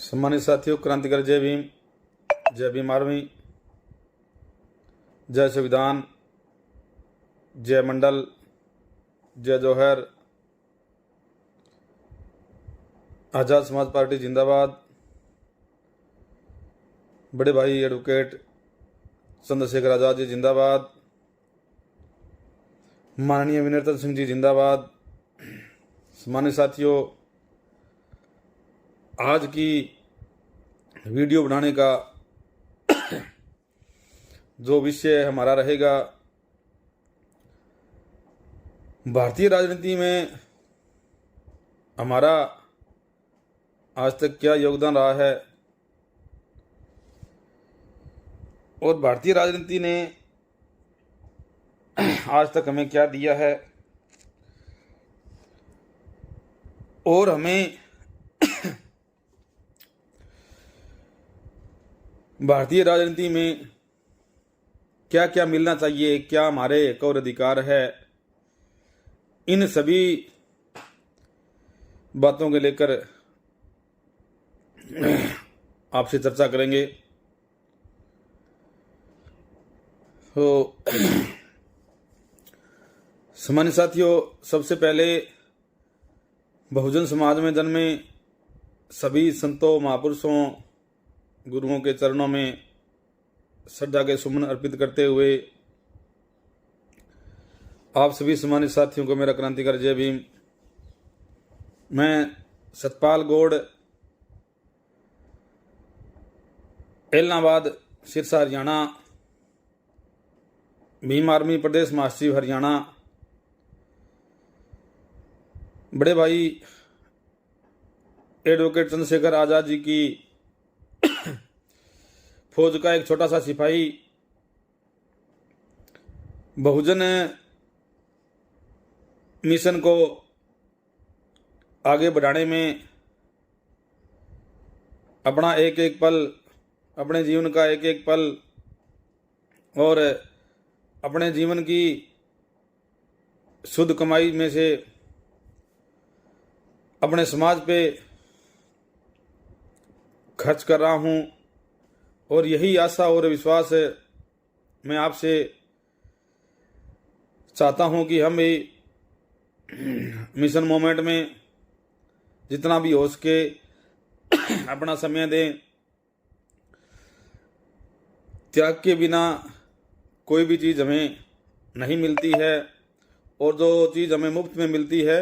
सम्मानित साथियों, क्रांतिकारी जय भीम आर्मी, जय संविधान, जय मंडल, जय जौहर, आज़ाद समाज पार्टी जिंदाबाद, बड़े भाई एडवोकेट चंद्रशेखर आज़ाद जी जिंदाबाद, माननीय विनय सिंह जी जिंदाबाद। सम्मानित साथियों, आज की वीडियो बनाने का जो विषय हमारा रहेगा, भारतीय राजनीति में हमारा आज तक क्या योगदान रहा है और भारतीय राजनीति ने आज तक हमें क्या दिया है और हमें भारतीय राजनीति में क्या क्या मिलना चाहिए, क्या हमारे हक और अधिकार है, इन सभी बातों को लेकर आपसे चर्चा करेंगे। तो सम्मानित साथियों, सबसे पहले बहुजन समाज में जन्मे सभी संतों, महापुरुषों, गुरुओं के चरणों में श्रद्धा के सुमन अर्पित करते हुए आप सभी सम्मानित साथियों को मेरा क्रांतिकारी जय भीम। मैं सतपाल गौड़, एलनाबाद, सिरसा, हरियाणा, भीम आर्मी प्रदेश महासचिव हरियाणा, बड़े भाई एडवोकेट चंद्रशेखर आज़ाद जी की फौज का एक छोटा सा सिपाही, बहुजन मिशन को आगे बढ़ाने में अपना एक एक पल, अपने जीवन का एक एक पल और अपने जीवन की शुद्ध कमाई में से अपने समाज पे खर्च कर रहा हूँ और यही आशा और विश्वास मैं आपसे चाहता हूँ कि हम भी मिशन मोमेंट में जितना भी हो सके अपना समय दें। त्याग के बिना कोई भी चीज़ हमें नहीं मिलती है और जो चीज़ हमें मुफ्त में मिलती है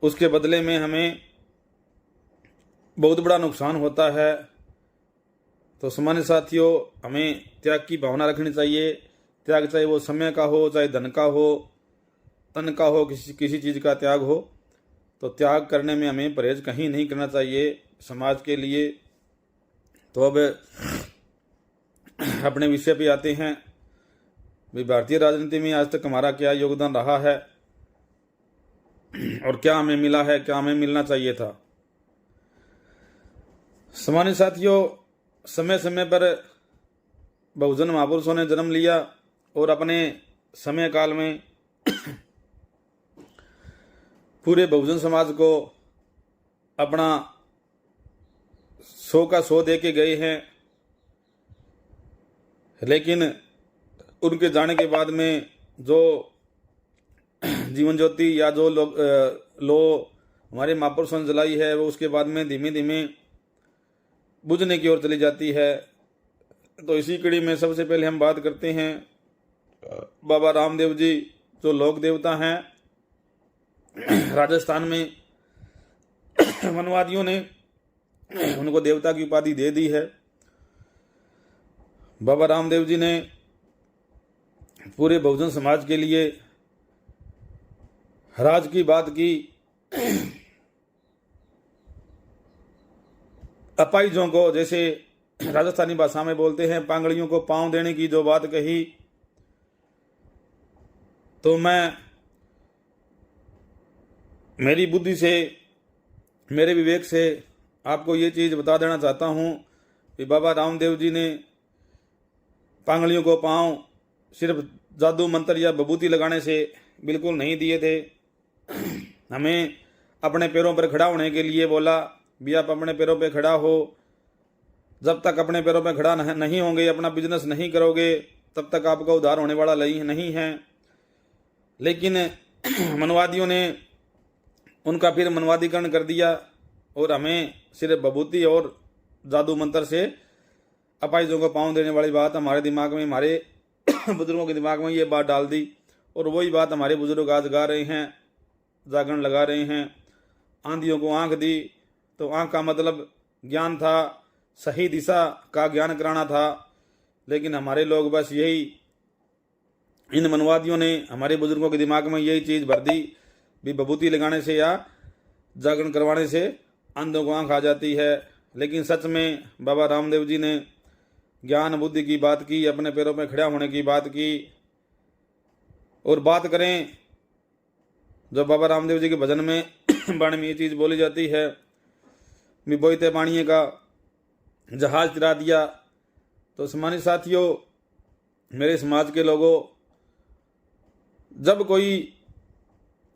उसके बदले में हमें बहुत बड़ा नुकसान होता है। तो सम्मानित साथियों, हमें त्याग की भावना रखनी चाहिए। त्याग चाहे वो समय का हो, चाहे धन का हो, तन का हो, किसी चीज़ का त्याग हो, तो त्याग करने में हमें परहेज कहीं नहीं करना चाहिए समाज के लिए। तो अब अपने विषय पे आते हैं। भाई, भारतीय राजनीति में आज तक हमारा क्या योगदान रहा है और क्या हमें मिला है, क्या हमें मिलना चाहिए था। सम्मानित साथियों, समय समय पर बहुजन महापुरुषों ने जन्म लिया और अपने समय काल में पूरे बहुजन समाज को अपना 100 का 100 दे के गए हैं। लेकिन उनके जाने के बाद में जो जीवन ज्योति या जो लो हमारे महापुरुषों ने जलाई है, वो उसके बाद में धीमे धीमे बुझने की ओर चली जाती है। तो इसी कड़ी में सबसे पहले हम बात करते हैं बाबा रामदेव जी, जो लोक देवता हैं। राजस्थान में वनवादियों ने उनको देवता की उपाधि दे दी है। बाबा रामदेव जी ने पूरे बहुजन समाज के लिए राज की बात की। अपाहिजों को, जैसे राजस्थानी भाषा में बोलते हैं, पांगड़ियों को पांव देने की जो बात कही, तो मैं मेरी बुद्धि से, मेरे विवेक से आपको ये चीज़ बता देना चाहता हूँ कि बाबा रामदेव जी ने पांगड़ियों को पांव सिर्फ जादू मंत्र या विभूति लगाने से बिल्कुल नहीं दिए थे। हमें अपने पैरों पर खड़ा होने के लिए बोला, भी आप अपने पैरों पे खड़ा हो। जब तक अपने पैरों पे खड़ा नहीं होंगे, अपना बिजनेस नहीं करोगे, तब तक आपका उद्धार होने वाला नहीं है। लेकिन मनवादियों ने उनका फिर मनवादीकरण कर दिया और हमें सिर्फ भभूति और जादू मंत्र से अपाहिजों को पाँव देने वाली बात हमारे दिमाग में, हमारे बुजुर्गों के दिमाग में ये बात डाल दी। और वही बात हमारे बुजुर्ग आज गा रहे हैं, जागरण लगा रहे हैं। आंधियों को आंख दी, तो आंख का मतलब ज्ञान था, सही दिशा का ज्ञान कराना था। लेकिन हमारे लोग बस यही, इन मनवादियों ने हमारे बुजुर्गों के दिमाग में यही चीज़ भर दी भी विभूति लगाने से या जागरण करवाने से अंधों को आंख आ जाती है। लेकिन सच में बाबा रामदेव जी ने ज्ञान बुद्धि की बात की, अपने पैरों में खड़ा होने की बात की। और बात करें जो बाबा रामदेव जी के भजन में बाणी में ये चीज़ बोली जाती है भी बोईते पाणिये का जहाज तिरा दिया। तो सम्मानित साथियों, मेरे समाज के लोगों, जब कोई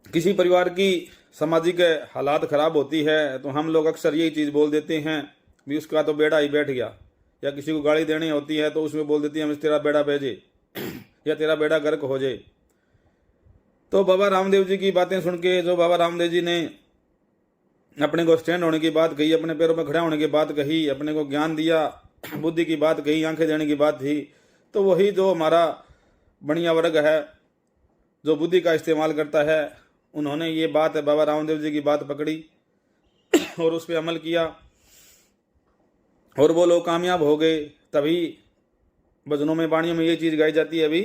किसी परिवार की सामाजिक हालात ख़राब होती है तो हम लोग अक्सर यही चीज़ बोल देते हैं भी उसका तो बेड़ा ही बैठ गया। या किसी को गाली देनी होती है तो उसमें बोल देती है हम तेरा बेड़ा भेजे या तेरा बेड़ा गर्क हो जाए। तो बाबा रामदेव जी की बातें सुन के, जो बाबा रामदेव जी ने अपने को स्टैंड होने की बात कही, अपने पैरों पर खड़ा होने की बात कही, अपने को ज्ञान दिया, बुद्धि की बात कही, आंखें देने की बात थी, तो वही जो हमारा बढ़िया वर्ग है जो बुद्धि का इस्तेमाल करता है, उन्होंने ये बात बाबा रामदेव जी की बात पकड़ी और उस पर अमल किया और वो लोग कामयाब हो गए। तभी भजनों में, बाणियों में ये चीज़ गाई जाती है, अभी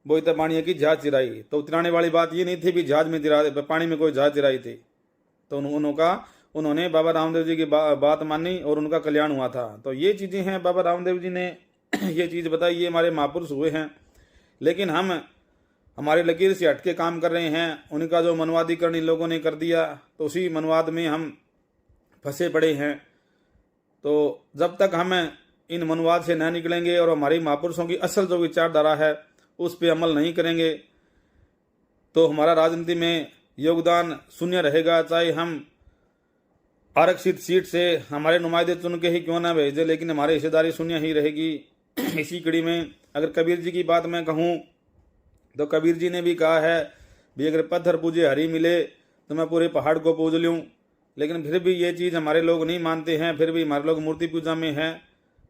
बोईते पाणिये की जहाज चिराई। तो उतराने वाली बात ये नहीं थी भी जहाज में तिरा, पानी में कोई जहाज चिराई थी। तो उन्होंने बाबा रामदेव जी की बात मानी और उनका कल्याण हुआ था। तो ये चीज़ें हैं, बाबा रामदेव जी ने ये चीज़ बताई, ये हमारे महापुरुष हुए हैं। लेकिन हम हमारे लकीर से हटके काम कर रहे हैं। उनका जो मनवादीकरण इन लोगों ने कर दिया, तो उसी मनवाद में हम फंसे पड़े हैं। तो जब तक हम इन मनवाद से न निकलेंगे और हमारी महापुरुषों की असल जो विचारधारा है उस पर अमल नहीं करेंगे, तो हमारा राजनीति में योगदान शून्य रहेगा। चाहे हम आरक्षित सीट से हमारे नुमाइंदे चुन के ही क्यों ना भेजे, लेकिन हमारी हिस्सेदारी शून्य ही रहेगी। इसी कड़ी में अगर कबीर जी की बात मैं कहूँ तो कबीर जी ने भी कहा है भी अगर पत्थर पूजे हरी मिले तो मैं पूरे पहाड़ को पूज लूँ। लेकिन फिर भी ये चीज़ हमारे लोग नहीं मानते हैं। फिर भी हमारे लोग मूर्ति पूजा में हैं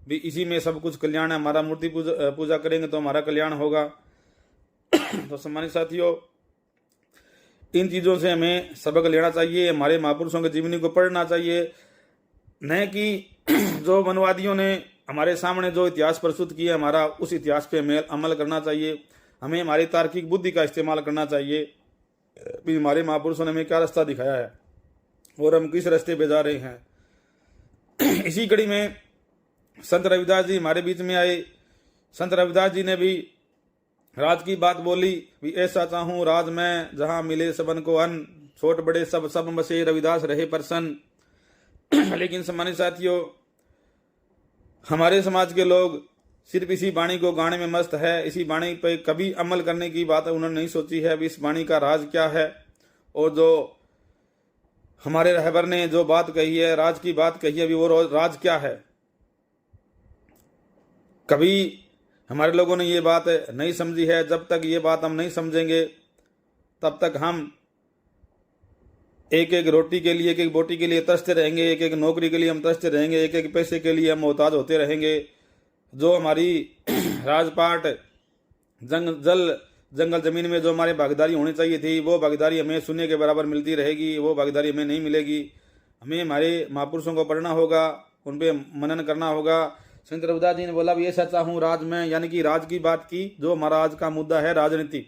भी इसी में सब कुछ कल्याण है, हमारा मूर्ति पूजा करेंगे तो हमारा कल्याण होगा। तो सम्मानित साथियों, इन चीज़ों से हमें सबक लेना चाहिए, हमारे महापुरुषों के जीवनी को पढ़ना चाहिए। न कि जो मनवादियों ने हमारे सामने जो इतिहास प्रस्तुत किया, हमारा उस इतिहास पे अमल करना चाहिए। हमें हमारी तार्किक बुद्धि का इस्तेमाल करना चाहिए भी हमारे महापुरुषों ने हमें क्या रास्ता दिखाया है और हम किस रास्ते पे जा रहे हैं। इसी कड़ी में संत रविदास जी हमारे बीच में आए। संत रविदास जी ने भी राज की बात बोली भी ऐसा चाहूँ राज में जहाँ मिले सबन को अन्न, छोट बड़े सब मसे रविदास रहे प्रसन्न। लेकिन सम्मानित साथियों, हमारे समाज के लोग सिर्फ इसी वाणी को गाने में मस्त है। इसी वाणी पे कभी अमल करने की बात उन्होंने नहीं सोची है भी इस वाणी का राज क्या है। और जो हमारे रहबर ने जो बात कही है, राज की बात कही है, भी वो राज क्या है, कभी हमारे लोगों ने ये बात नहीं समझी है। जब तक ये बात हम नहीं समझेंगे तब तक हम एक एक रोटी के लिए, एक एक बोटी के लिए तरसते रहेंगे, एक एक नौकरी के लिए हम तरसते रहेंगे, एक एक पैसे के लिए हम मोहताज होते रहेंगे। जो हमारी राजपाट जंगल जमीन में जो हमारी भागीदारी होनी चाहिए थी, वो भागीदारी हमें शून्य के बराबर मिलती रहेगी, वो भागीदारी हमें नहीं मिलेगी। हमें हमारे महापुरुषों को पढ़ना होगा, उन पर मनन करना होगा। संत रविदास जी ने बोला भी ऐसा चाहूँ राज में, यानी कि राज की बात की। जो हमारा आज का मुद्दा है राजनीति,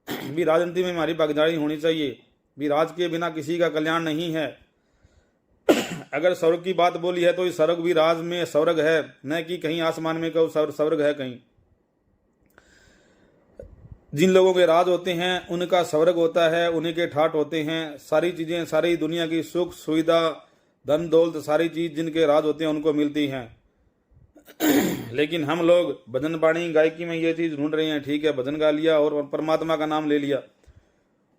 भी राजनीति में हमारी भागीदारी होनी चाहिए। भी राज के बिना किसी का कल्याण नहीं है। अगर स्वर्ग की बात बोली है तो इस स्वर्ग भी राज में स्वर्ग है, न कि कहीं आसमान में कहीं स्वर्ग है। कहीं जिन लोगों के राज होते हैं उनका स्वर्ग होता है, उन्हीं के ठाट होते हैं। सारी चीजें, सारी दुनिया की सुख सुविधा, धन दौलत, सारी चीज जिनके राज होते हैं उनको मिलती हैं। लेकिन हम लोग भजन वाणी गायकी में ये चीज ढूंढ रहे हैं। ठीक है, भजन गा लिया और परमात्मा का नाम ले लिया,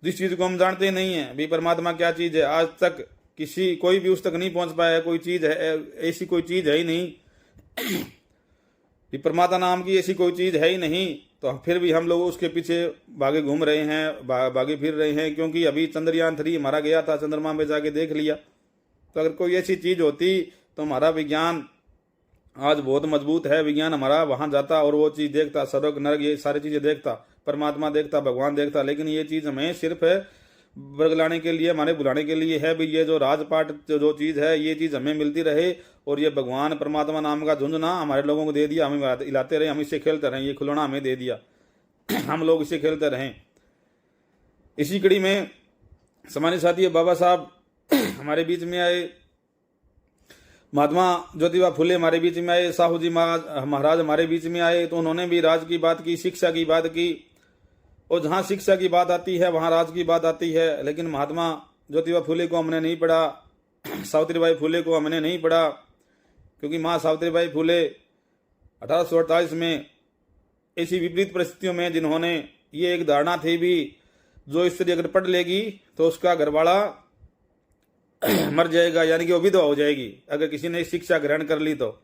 जिस चीज को हम जानते नहीं है भी परमात्मा क्या चीज है। आज तक किसी कोई भी उस तक नहीं पहुंच पाया है। कोई चीज़ है ऐसी, कोई चीज़ है ही नहीं कि परमात्मा नाम की ऐसी कोई चीज़ है ही नहीं, तो फिर भी हम लोग उसके पीछे भागे घूम रहे हैं, भागे फिर रहे हैं। क्योंकि अभी चंद्रयान 3 हमारा गया था, चंद्रमा में जाके देख लिया। तो अगर कोई ऐसी चीज़ होती तो हमारा विज्ञान आज बहुत मजबूत है, विज्ञान हमारा वहां जाता और वो चीज़ देखता, स्वर्ग नरक ये सारी चीज़ें देखता, परमात्मा देखता, भगवान देखता। लेकिन ये चीज़ हमें सिर्फ बरगलाने के लिए, हमारे बुलाने के लिए है भी। ये जो राजपाट जो चीज़ है, ये चीज़ हमें मिलती रहे, और ये भगवान परमात्मा नाम का झुंझुना हमारे लोगों को दे दिया, हमें हिलाते रहे, हम इससे खेलते रहें। ये खिलौना हमें दे दिया हम लोग इसे खेलते रहें। इसी कड़ी में सामान्य साथी बाबा साहब हमारे बीच में आए, महात्मा ज्योतिबा फुले हमारे बीच में आए, साहू जी महाराज हमारे बीच में आए। तो उन्होंने भी राज की बात की, शिक्षा की बात की, और जहाँ शिक्षा की बात आती है वहाँ राज की बात आती है। लेकिन महात्मा ज्योतिबा फुले को हमने नहीं पढ़ा, सावित्रीबाई फुले को हमने नहीं पढ़ा, क्योंकि माँ सावित्रीबाई फुले 1848 में ऐसी विपरीत परिस्थितियों में जिन्होंने ये एक धारणा थी भी, जो स्त्री अगर पढ़ लेगी तो उसका घरवाला मर जाएगा, यानी कि वो विधवा हो जाएगी अगर किसी ने शिक्षा ग्रहण कर ली। तो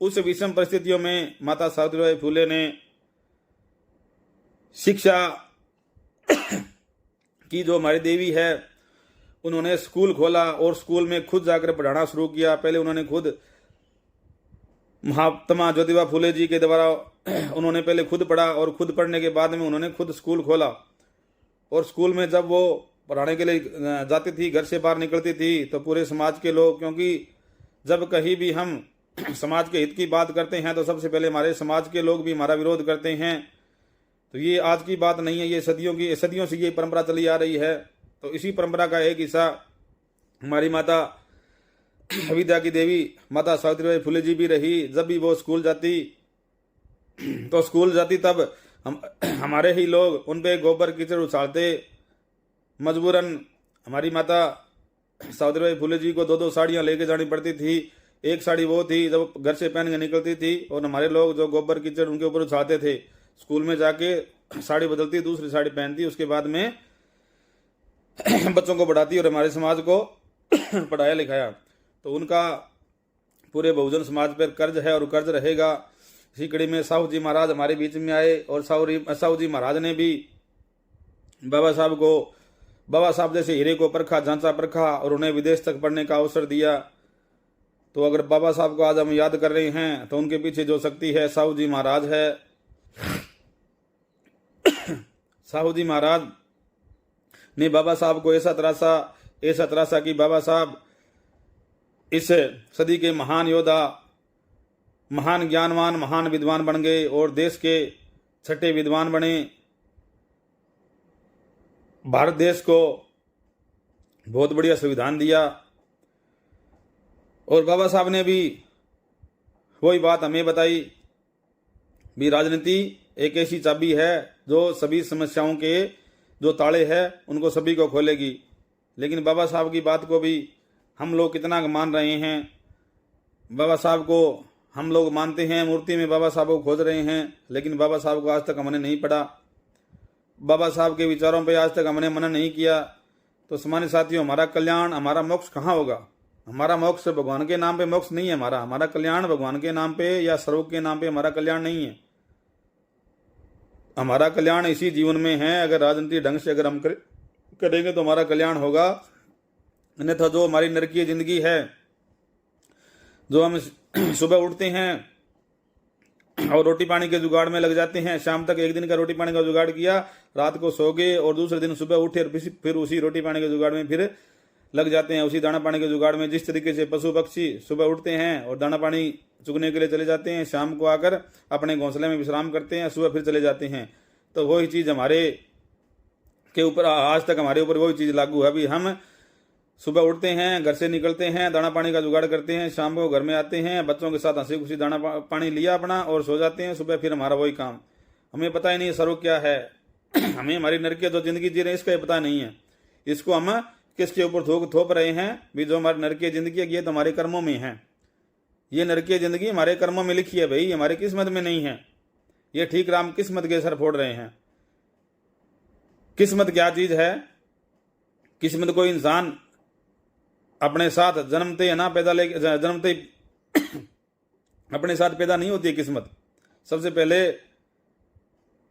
उस विषम परिस्थितियों में माता सावित्रीबाई फुले ने शिक्षा की, जो हमारी देवी है, उन्होंने स्कूल खोला और स्कूल में खुद जाकर पढ़ाना शुरू किया। पहले उन्होंने खुद महात्मा ज्योतिबा फुले जी के द्वारा उन्होंने पहले खुद पढ़ा, और खुद पढ़ने के बाद में उन्होंने खुद स्कूल खोला। और स्कूल में जब वो पढ़ाने के लिए जाती थी, घर से बाहर निकलती थी, तो पूरे समाज के लोग, क्योंकि जब कहीं भी हम समाज के हित की बात करते हैं तो सबसे पहले हमारे समाज के लोग भी हमारा विरोध करते हैं। तो ये आज की बात नहीं है, ये सदियों से ये परंपरा चली आ रही है। तो इसी परंपरा का एक हिस्सा हमारी माता विद्या की देवी माता सावित्रीबाई फुले जी भी रही। जब भी वो स्कूल जाती तो तब हमारे ही लोग उन पे गोबर कीचड़ उछालते। मजबूरन हमारी माता सावित्रीबाई फुले जी को 2-2 साड़ियाँ लेके जानी पड़ती थी। एक साड़ी वो थी जब घर से पहन के निकलती थी, और हमारे लोग जो गोबर कीचड़ उनके ऊपर उछालते थे, स्कूल में जाके साड़ी बदलती, दूसरी साड़ी पहनती, उसके बाद में बच्चों को पढ़ाती और हमारे समाज को पढ़ाया लिखाया। तो उनका पूरे बहुजन समाज पर कर्ज है और कर्ज रहेगा। इसी कड़ी में साहू जी महाराज हमारे बीच में आए, और साहू जी महाराज ने भी बाबा साहब जैसे हीरे को परखा, जांचा परखा, और उन्हें विदेश तक पढ़ने का अवसर दिया। तो अगर बाबा साहब को आज हम याद कर रहे हैं तो उनके पीछे जो शक्ति है साहू जी महाराज है। साहू जी महाराज ने बाबा साहब को ऐसा तरासा कि बाबा साहब इस सदी के महान योद्धा, महान ज्ञानवान, महान विद्वान बन गए, और देश के 6ठे विद्वान बने। भारत देश को बहुत बढ़िया संविधान दिया। और बाबा साहब ने भी वही बात हमें बताई भी, राजनीति एक ऐसी चाबी है जो सभी समस्याओं के जो ताले हैं उनको सभी को खोलेगी। लेकिन बाबा साहब की बात को भी हम लोग कितना मान रहे हैं। बाबा साहब को हम लोग मानते हैं, मूर्ति में बाबा साहब को खोज रहे हैं, लेकिन बाबा साहब को आज तक हमने नहीं पढ़ा, बाबा साहब के विचारों पे आज तक हमने मनन नहीं किया। तो सामान्य साथियों, हमारा कल्याण, हमारा मोक्ष कहाँ होगा? हमारा मोक्ष भगवान के नाम पे मोक्ष नहीं है। हमारा कल्याण भगवान के नाम पे या सर्व के नाम पे हमारा कल्याण नहीं है। हमारा कल्याण इसी जीवन में है। अगर राजनीति ढंग से अगर हम करेंगे तो हमारा कल्याण होगा। अन्यथा जो हमारी नरकीय जिंदगी है, जो हम सुबह उठते हैं और रोटी पानी के जुगाड़ में लग जाते हैं, शाम तक एक दिन का रोटी पानी का जुगाड़ किया, रात को सो गए और दूसरे दिन सुबह उठे और फिर उसी रोटी पानी के जुगाड़ में फिर लग जाते हैं, उसी दाना पानी के जुगाड़ में। जिस तरीके से पशु पक्षी सुबह उठते हैं और दाना पानी चुगने के लिए चले जाते हैं, शाम को आकर अपने घोंसले में विश्राम करते हैं, सुबह फिर चले जाते हैं। तो वही चीज़ हमारे के ऊपर आज तक हमारे ऊपर वही चीज़ लागू है। अभी हम सुबह उठते हैं, घर से निकलते हैं, दाना पानी का जुगाड़ करते हैं, शाम को घर में आते हैं, बच्चों के साथ हंसी खुशी दाना पानी लिया अपना और सो जाते हैं। सुबह फिर हमारा वही काम। हमें पता ही नहीं सर्व क्या है। हमें हमारी नरकीय जो जिंदगी जी रहे हैं इसका पता नहीं है। इसको हम किसके ऊपर थोप रहे हैं भी? जो हमारी नरकीय जिंदगी है ये तो हमारे कर्मों में है। ये नरकीय जिंदगी हमारे कर्मों में लिखी है भाई, हमारी किस्मत में नहीं है। ये ठीक राम किस्मत के सर फोड़ रहे हैं। किस्मत क्या चीज है? किस्मत कोई इंसान अपने साथ जन्मते ना पैदा ले जन्मते अपने साथ पैदा नहीं होती है किस्मत। सबसे पहले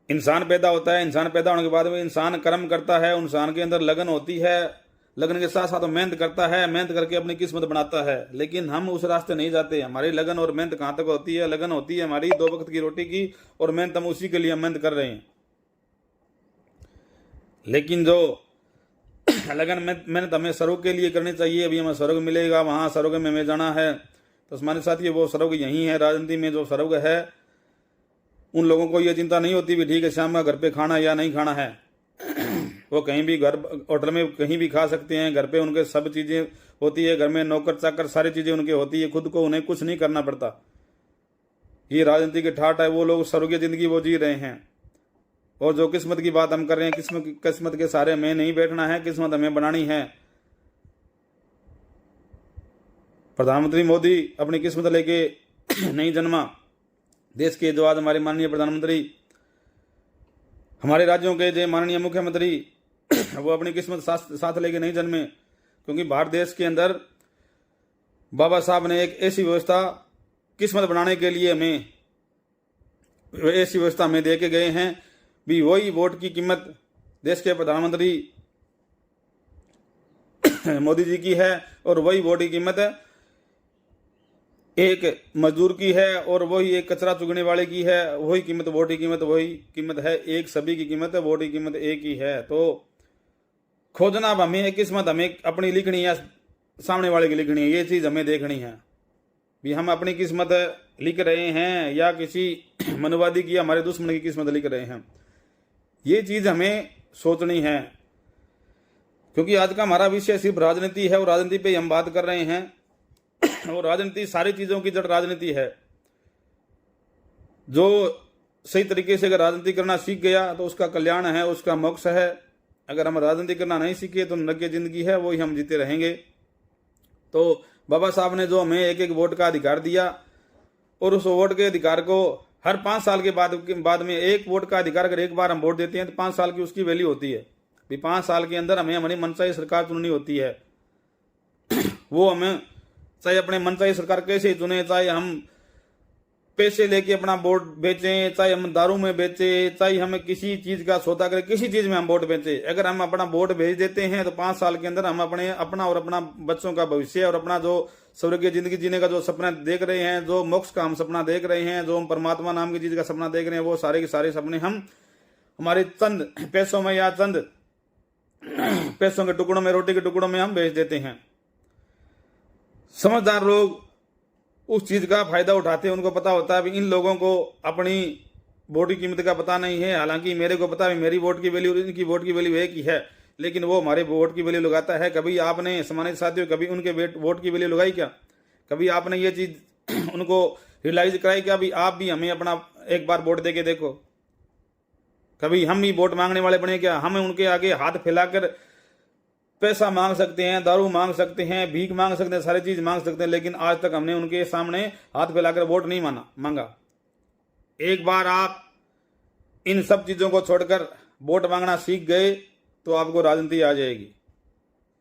इंसान पैदा होता है, इंसान पैदा होने के बाद में इंसान कर्म करता है, इंसान के अंदर लगन होती है, लगन के साथ साथ वो मेहनत करता है, मेहनत करके अपनी किस्मत बनाता है। लेकिन हम उस रास्ते नहीं जाते। हमारी लगन और मेहनत कहाँ तक होती है? लगन होती है हमारी 2 वक्त की रोटी की, और मेहनत हम उसी के लिए मेहनत कर रहे हैं। लेकिन जो लगन मेहनत हमें स्वर्ग के लिए करनी चाहिए, अभी हमें स्वर्ग मिलेगा, वहाँ स्वर्ग में हमें जाना है, तो हमारे साथी वो स्वर्ग यही है। राजनीति में जो स्वर्ग है, उन लोगों को ये चिंता नहीं होती भी ठीक है शाम का घर पे खाना या नहीं खाना है। वो कहीं भी घर होटल में कहीं भी खा सकते हैं, घर पे उनके सब चीज़ें होती है, घर में नौकर चाकर सारी चीज़ें उनके होती है, खुद को उन्हें कुछ नहीं करना पड़ता। ये राजनीति की ठाट है। वो लोग स्वर्गीय जिंदगी वो जी रहे हैं। और जो किस्मत की बात हम कर रहे हैं, किस्मत के सारे में नहीं बैठना है, किस्मत हमें बनानी है। प्रधानमंत्री मोदी अपनी किस्मत लेके नहीं जन्मा। देश के जो आज हमारे माननीय प्रधानमंत्री, हमारे राज्यों के जो माननीय मुख्यमंत्री, वो अपनी किस्मत साथ लेके नहीं जन्मे। क्योंकि भारत देश के अंदर बाबा साहब ने एक ऐसी व्यवस्था किस्मत बनाने के लिए हमें ऐसी व्यवस्था हमें दे के गए हैं भी वही वोट की कीमत देश के प्रधानमंत्री मोदी जी की है, और वही वोट की कीमत एक मजदूर की है, और वही एक कचरा चुगने वाले की है। वही कीमत वोट की कीमत वही कीमत है, एक सभी की कीमत है, वोट की कीमत एक ही है। तो खोजना अब हमें किस्मत हमें अपनी लिखनी है, सामने वाले की लिखनी है। ये चीज़ हमें देखनी है भी हम अपनी किस्मत लिख रहे हैं या किसी मनुवादी की, हमारे दुश्मन की किस्मत लिख रहे हैं। ये चीज़ हमें सोचनी है। क्योंकि आज का हमारा विषय सिर्फ राजनीति है, और राजनीति पे हम बात कर रहे हैं। और राजनीति सारी चीज़ों की जड़ राजनीति है। जो सही तरीके से अगर राजनीति करना सीख गया तो उसका कल्याण है, उसका मोक्ष है। अगर हम राजनीति करना नहीं सीखे तो नरक जिंदगी है, वो ही हम जीते रहेंगे। तो बाबा साहब ने जो हमें एक वोट का अधिकार दिया, और उस वोट के अधिकार को हर 5 साल के बाद में एक वोट का अधिकार अगर एक बार हम वोट देते हैं तो 5 साल की उसकी वैल्यू होती है। भी 5 साल के अंदर हमें हमारी मनचाही सरकार चुननी होती है। वो हमें चाहे अपने मनचाही सरकार कैसे चुने, चाहे हम पैसे लेके अपना वोट बेचें, चाहे हम दारू में बेचें, चाहे हमें किसी चीज का सौदा करें, किसी चीज में हम वोट बेचें, अगर हम अपना वोट भेज देते हैं तो 5 साल के अंदर हम अपना और अपना बच्चों का भविष्य और अपना जो स्वर्गीय जिंदगी जीने का जो सपना देख रहे हैं, जो मोक्ष का हम सपना देख रहे हैं, जो हम परमात्मा नाम की चीज का सपना देख रहे हैं, वो सारे के सारे सपने हम हमारे चंद पैसों में या चंद पैसों के टुकड़ों में, रोटी के टुकड़ों में हम बेच देते हैं। समझदार लोग उस चीज का फायदा उठाते हैं। उनको पता होता है इन लोगों को अपनी वोट की कीमत का पता नहीं है। हालांकि मेरे को पता है मेरी वोट की वैल्यू इनकी वोट की वैल्यू एक ही है, लेकिन वो हमारे वोट की वैल्यू लगाता है। कभी आपने सम्मानित साथियों कभी उनके वोट की वैल्यू लगाई क्या? कभी आपने ये चीज उनको रियलाइज कराई क्या भी आप भी हमें अपना एक बार वोट दे के देखो? कभी हम भी वोट मांगने वाले बने क्या? हमें उनके आगे हाथ फैलाकर पैसा मांग सकते हैं, दारू मांग सकते हैं, भीख मांग सकते हैं, सारी चीज मांग सकते हैं, लेकिन आज तक हमने उनके सामने हाथ फैलाकर वोट नहीं मांगा। एक बार आप इन सब चीजों को छोड़कर वोट मांगना सीख गए तो आपको राजनीति आ जाएगी।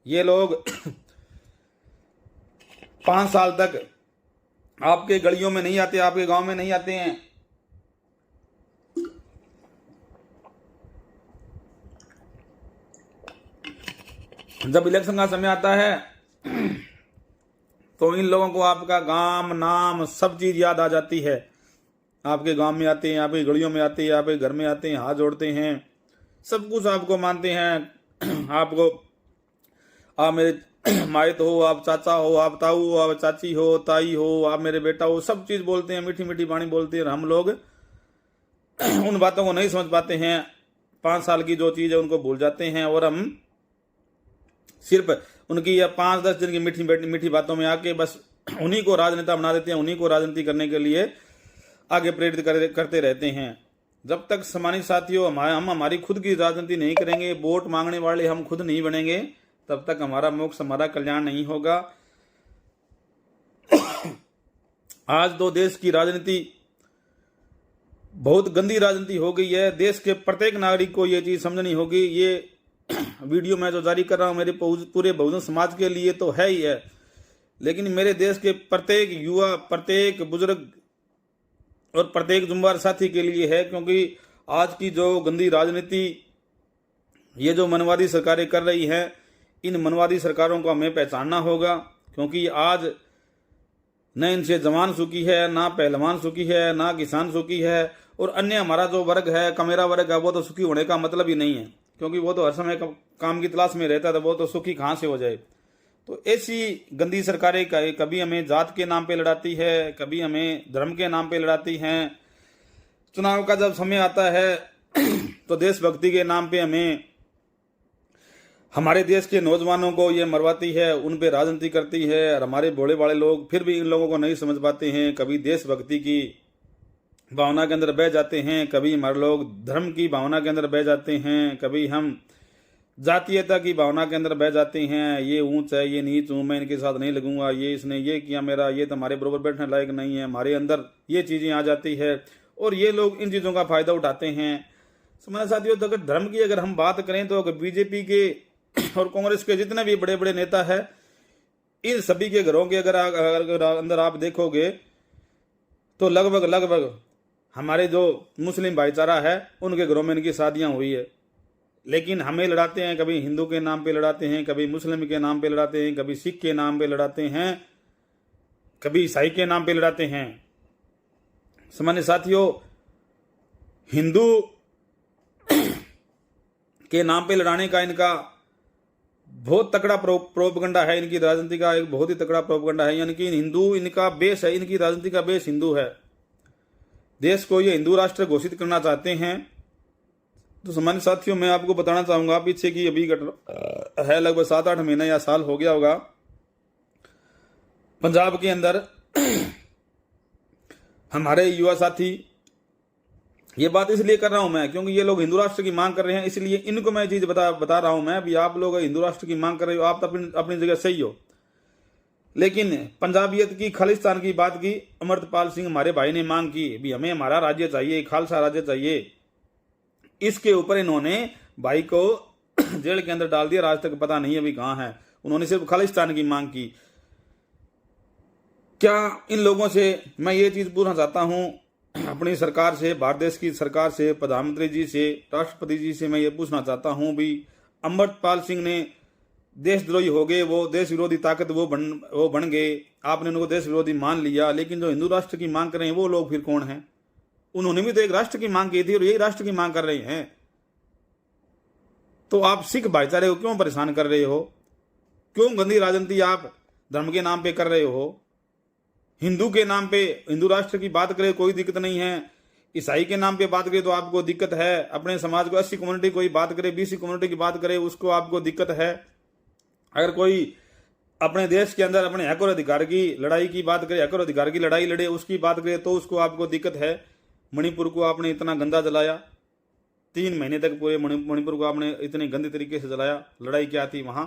ये लोग 5 साल तक आपके गलियों में नहीं आते, आपके गांव में नहीं आते हैं। जब इलेक्शन का समय आता है तो इन लोगों को आपका गांव, नाम, सब चीज याद आ जाती है। आपके गांव में आते हैं, आपकी गलियों में आते हैं, आपके घर में आते हैं, हाथ जोड़ते हैं, सब कुछ आपको मानते हैं। आपको आप मेरे मायत हो, आप चाचा हो, आप ताऊ हो, आप चाची हो, ताई हो, आप मेरे बेटा हो, सब चीज बोलते हैं, मीठी मीठी वाणी बोलते हैं। हम लोग उन बातों को नहीं समझ पाते हैं। 5 साल की जो चीज है उनको भूल जाते हैं, और हम सिर्फ उनकी या 5-10 दिन की मीठी बातों में आके बस उन्हीं को राजनेता बना देते हैं, उन्हीं को राजनीति करने के लिए आगे प्रेरित करते रहते हैं। जब तक सम्मानित साथियों हम हमारी खुद की राजनीति नहीं करेंगे, वोट मांगने वाले हम खुद नहीं बनेंगे, तब तक हमारा मोक्ष, हमारा कल्याण नहीं होगा। आज तो देश की राजनीति बहुत गंदी राजनीति हो गई है। देश के प्रत्येक नागरिक को ये चीज समझनी होगी। ये वीडियो मैं जो जारी कर रहा हूँ मेरे पूरे बहुजन समाज के लिए तो है ही है, लेकिन मेरे देश के प्रत्येक युवा, प्रत्येक बुजुर्ग और प्रत्येक जुम्मेवार साथी के लिए है। क्योंकि आज की जो गंदी राजनीति ये जो मनवादी सरकारें कर रही हैं, इन मनवादी सरकारों को हमें पहचानना होगा। क्योंकि आज न इनसे जवान सुखी है, ना पहलवान सुखी है, ना किसान सुखी है, और अन्य हमारा जो वर्ग है, कमेरा वर्ग है, वो तो सुखी होने का मतलब ही नहीं है। क्योंकि वो तो हर समय काम की तलाश में रहता है, तो वो तो सुखी कहाँ से हो जाए। तो ऐसी गंदी सरकारें कभी हमें जात के नाम पे लड़ाती है, कभी हमें धर्म के नाम पे लड़ाती हैं। चुनाव का जब समय आता है तो देशभक्ति के नाम पे हमें, हमारे देश के नौजवानों को ये मरवाती है, उन पे राजनीति करती है। और हमारे भोले वाले लोग फिर भी इन लोगों को नहीं समझ पाते हैं। कभी देशभक्ति की भावना के अंदर बह जाते हैं, कभी हमारे लोग धर्म की भावना के अंदर बह जाते हैं, कभी हम जातीयता की भावना के अंदर बह जाते हैं। ये ऊंच है, ये नीच हूँ, मैं इनके साथ नहीं लगूंगा, ये इसने ये किया मेरा, ये तो हमारे बराबर बैठने लायक नहीं है। हमारे अंदर ये चीज़ें आ जाती है और ये लोग इन चीज़ों का फायदा उठाते हैं। समझ साथियों, तो अगर धर्म की अगर हम बात करें तो अगर बीजेपी के और कांग्रेस के जितने भी बड़े बड़े नेता है, इन सभी के घरों के अगर अंदर आप देखोगे तो लगभग हमारे जो मुस्लिम भाईचारा है उनके घरों में इनकी शादियां हुई है। लेकिन हमें लड़ाते हैं, कभी हिंदू के नाम पे लड़ाते हैं, कभी मुस्लिम के नाम पे लड़ाते हैं, कभी सिख के नाम पे लड़ाते हैं, कभी ईसाई के नाम पे लड़ाते हैं। सामान्य साथियों, हिंदू के नाम पे लड़ाने का इनका बहुत तकड़ा प्रोपगंडा है। इनकी राजनीति का एक बहुत ही तकड़ा प्रोपगंडा है। यानी कि हिंदू इनका बेस है, इनकी राजनीति का बेस हिंदू है। देश को ये हिंदू राष्ट्र घोषित करना चाहते हैं। तो सामान्य साथियों, मैं आपको बताना चाहूंगा, पीछे की अभी घटना है, लगभग 7-8 महीना या साल हो गया होगा, पंजाब के अंदर हमारे युवा साथी, ये बात इसलिए कर रहा हूं मैं क्योंकि ये लोग हिंदू राष्ट्र की मांग कर रहे हैं, इसलिए इनको मैं चीज बता रहा हूं मैं भी। आप लोग हिंदू राष्ट्र की मांग कर रहे हो, आप तो अपनी जगह सही हो, लेकिन पंजाबियत की, खालिस्तान की बात की अमृतपाल सिंह हमारे भाई ने मांग की भी, हमें हमारा राज्य चाहिए, खालसा राज्य चाहिए। इसके ऊपर इन्होंने भाई को जेल के अंदर डाल दिया, आज तक पता नहीं अभी कहां है। उन्होंने सिर्फ खालिस्तान की मांग की। क्या इन लोगों से मैं ये चीज पूछना चाहता हूं, अपनी सरकार से, भारत देश की सरकार से, प्रधानमंत्री जी से, राष्ट्रपति जी से मैं ये पूछना चाहता हूं भी, अमृतपाल सिंह ने देशद्रोही हो गए, वो देश विरोधी ताकत वो बन गए, आपने उनको देश विरोधी मान लिया, लेकिन जो हिंदू राष्ट्र की मांग कर रहे हैं वो लोग फिर कौन हैं? उन्होंने भी तो एक राष्ट्र की मांग की थी और यही राष्ट्र की मांग कर रहे हैं। तो आप सिख भाईचारे को क्यों परेशान कर रहे हो? क्यों गंदी राजनीति आप धर्म के नाम पे कर रहे हो? हिंदू के नाम पे हिंदू राष्ट्र की बात करें कोई दिक्कत नहीं है, ईसाई के नाम पे बात करें तो आपको दिक्कत है, अपने समाज को 80 कम्युनिटी कोई बात करे, 20 कम्युनिटी की बात करे उसको आपको दिक्कत है। अगर कोई अपने देश के अंदर अपने हक और अधिकार की लड़ाई की बात करे, हक और अधिकार की लड़ाई लड़े, उसकी बात करे तो उसको आपको दिक्कत है। मणिपुर को आपने इतना गंदा जलाया, 3 महीने तक पूरे मणिपुर को आपने इतने गंदे तरीके से जलाया। लड़ाई क्या थी वहां?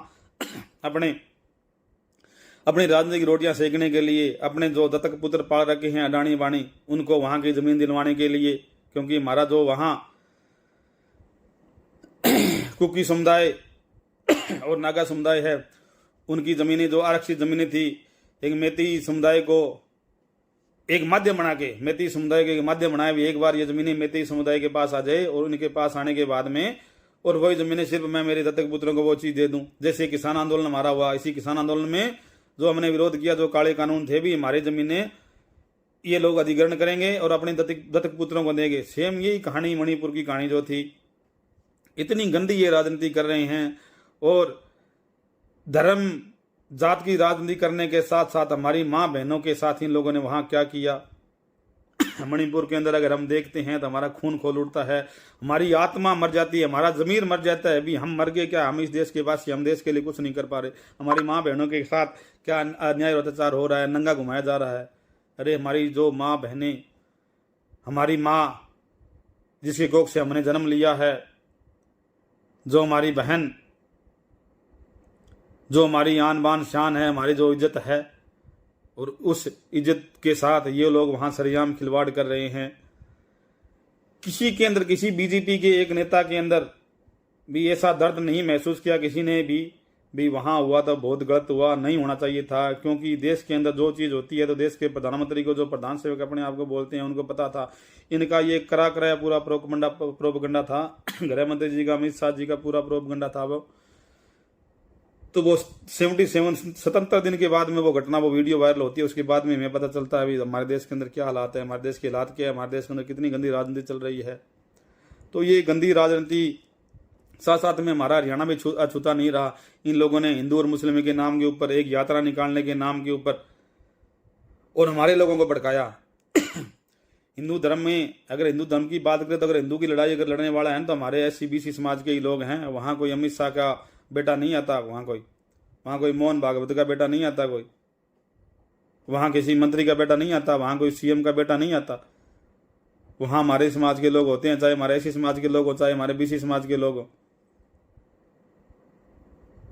अपनी राजनीतिक रोटियां सेकने के लिए, अपने जो दत्तक पुत्र पाल रखे हैं अडानी बाणी, उनको वहां की जमीन दिलवाने के लिए। क्योंकि हमारा जो वहां कुकी समुदाय और नागा समुदाय है, उनकी जमीनें जो आरक्षित जमीनें थी, एक मेती समुदाय को एक माध्यम बना के, मेती समुदाय के माध्यम बनाए भी, एक बार ये जमीनें मेती समुदाय के पास आ जाए और उनके पास आने के बाद में, और वही जमीनें सिर्फ मैं मेरे दत्तक पुत्रों को वो चीज दे दूं। जैसे किसान आंदोलन हमारा हुआ, इसी किसान आंदोलन में जो हमने विरोध किया, जो काले कानून थे भी, हमारी जमीनें ये लोग अधिग्रहण करेंगे और अपने दत्तक पुत्रों को देंगे। सेम यही कहानी मणिपुर की कहानी जो थी। इतनी गंदी ये राजनीति कर रहे हैं और धर्म जात की राजनीति करने के साथ साथ हमारी माँ बहनों के साथ इन लोगों ने वहां क्या किया। मणिपुर के अंदर अगर हम देखते हैं तो हमारा खून खोल उठता है, हमारी आत्मा मर जाती है, हमारा जमीर मर जाता है। अभी हम मर गए क्या? हम इस देश के वासी, हम देश के लिए कुछ नहीं कर पा रहे। हमारी माँ बहनों के साथ क्या अन्याय और अत्याचार हो रहा है, नंगा घुमाया जा रहा है। अरे हमारी जो माँ बहनें, हमारी माँ जिसके कोख से हमने जन्म लिया है, जो हमारी बहन, जो हमारी आन बान शान है, हमारी जो इज्जत है, और उस इज्जत के साथ ये लोग वहां सरेआम खिलवाड़ कर रहे हैं। किसी के अंदर, किसी बीजेपी के एक नेता के अंदर भी ऐसा दर्द नहीं महसूस किया किसी ने भी वहाँ हुआ तो बहुत गलत हुआ, नहीं होना चाहिए था। क्योंकि देश के अंदर जो चीज़ होती है तो देश के प्रधानमंत्री को, जो प्रधान सेवक अपने आप को बोलते हैं, उनको पता था। इनका ये करा कराया पूरा प्रोपगंडा था। गृह मंत्री जी का, अमित शाह जी का पूरा प्रोपगंडा था वो। तो वो 77 दिन के बाद में वो घटना, वो वीडियो वायरल होती है, उसके बाद में हमें पता चलता है अभी हमारे देश के अंदर क्या हालात है, हमारे देश के हालात क्या है, हमारे देश के अंदर कितनी गंदी राजनीति चल रही है। तो ये गंदी राजनीति साथ साथ में हमारा हरियाणा भी अछूता नहीं रहा। इन लोगों ने हिंदू और मुस्लिम के नाम के ऊपर एक यात्रा निकालने के नाम के ऊपर और हमारे लोगों को भड़काया। हिंदू धर्म में, अगर हिंदू धर्म की बात करें तो अगर हिंदू की लड़ाई अगर लड़ने वाला है तो हमारे SC BC समाज के ही लोग हैं। वहाँ कोई अमित शाह का बेटा नहीं आता, वहाँ कोई मोहन भागवत का बेटा नहीं आता, कोई वहाँ किसी मंत्री का बेटा नहीं आता, वहाँ कोई CM का बेटा नहीं आता। वहाँ हमारे समाज के लोग होते हैं, चाहे हमारे SC समाज के लोग हो, चाहे हमारे BC समाज के लोग हो।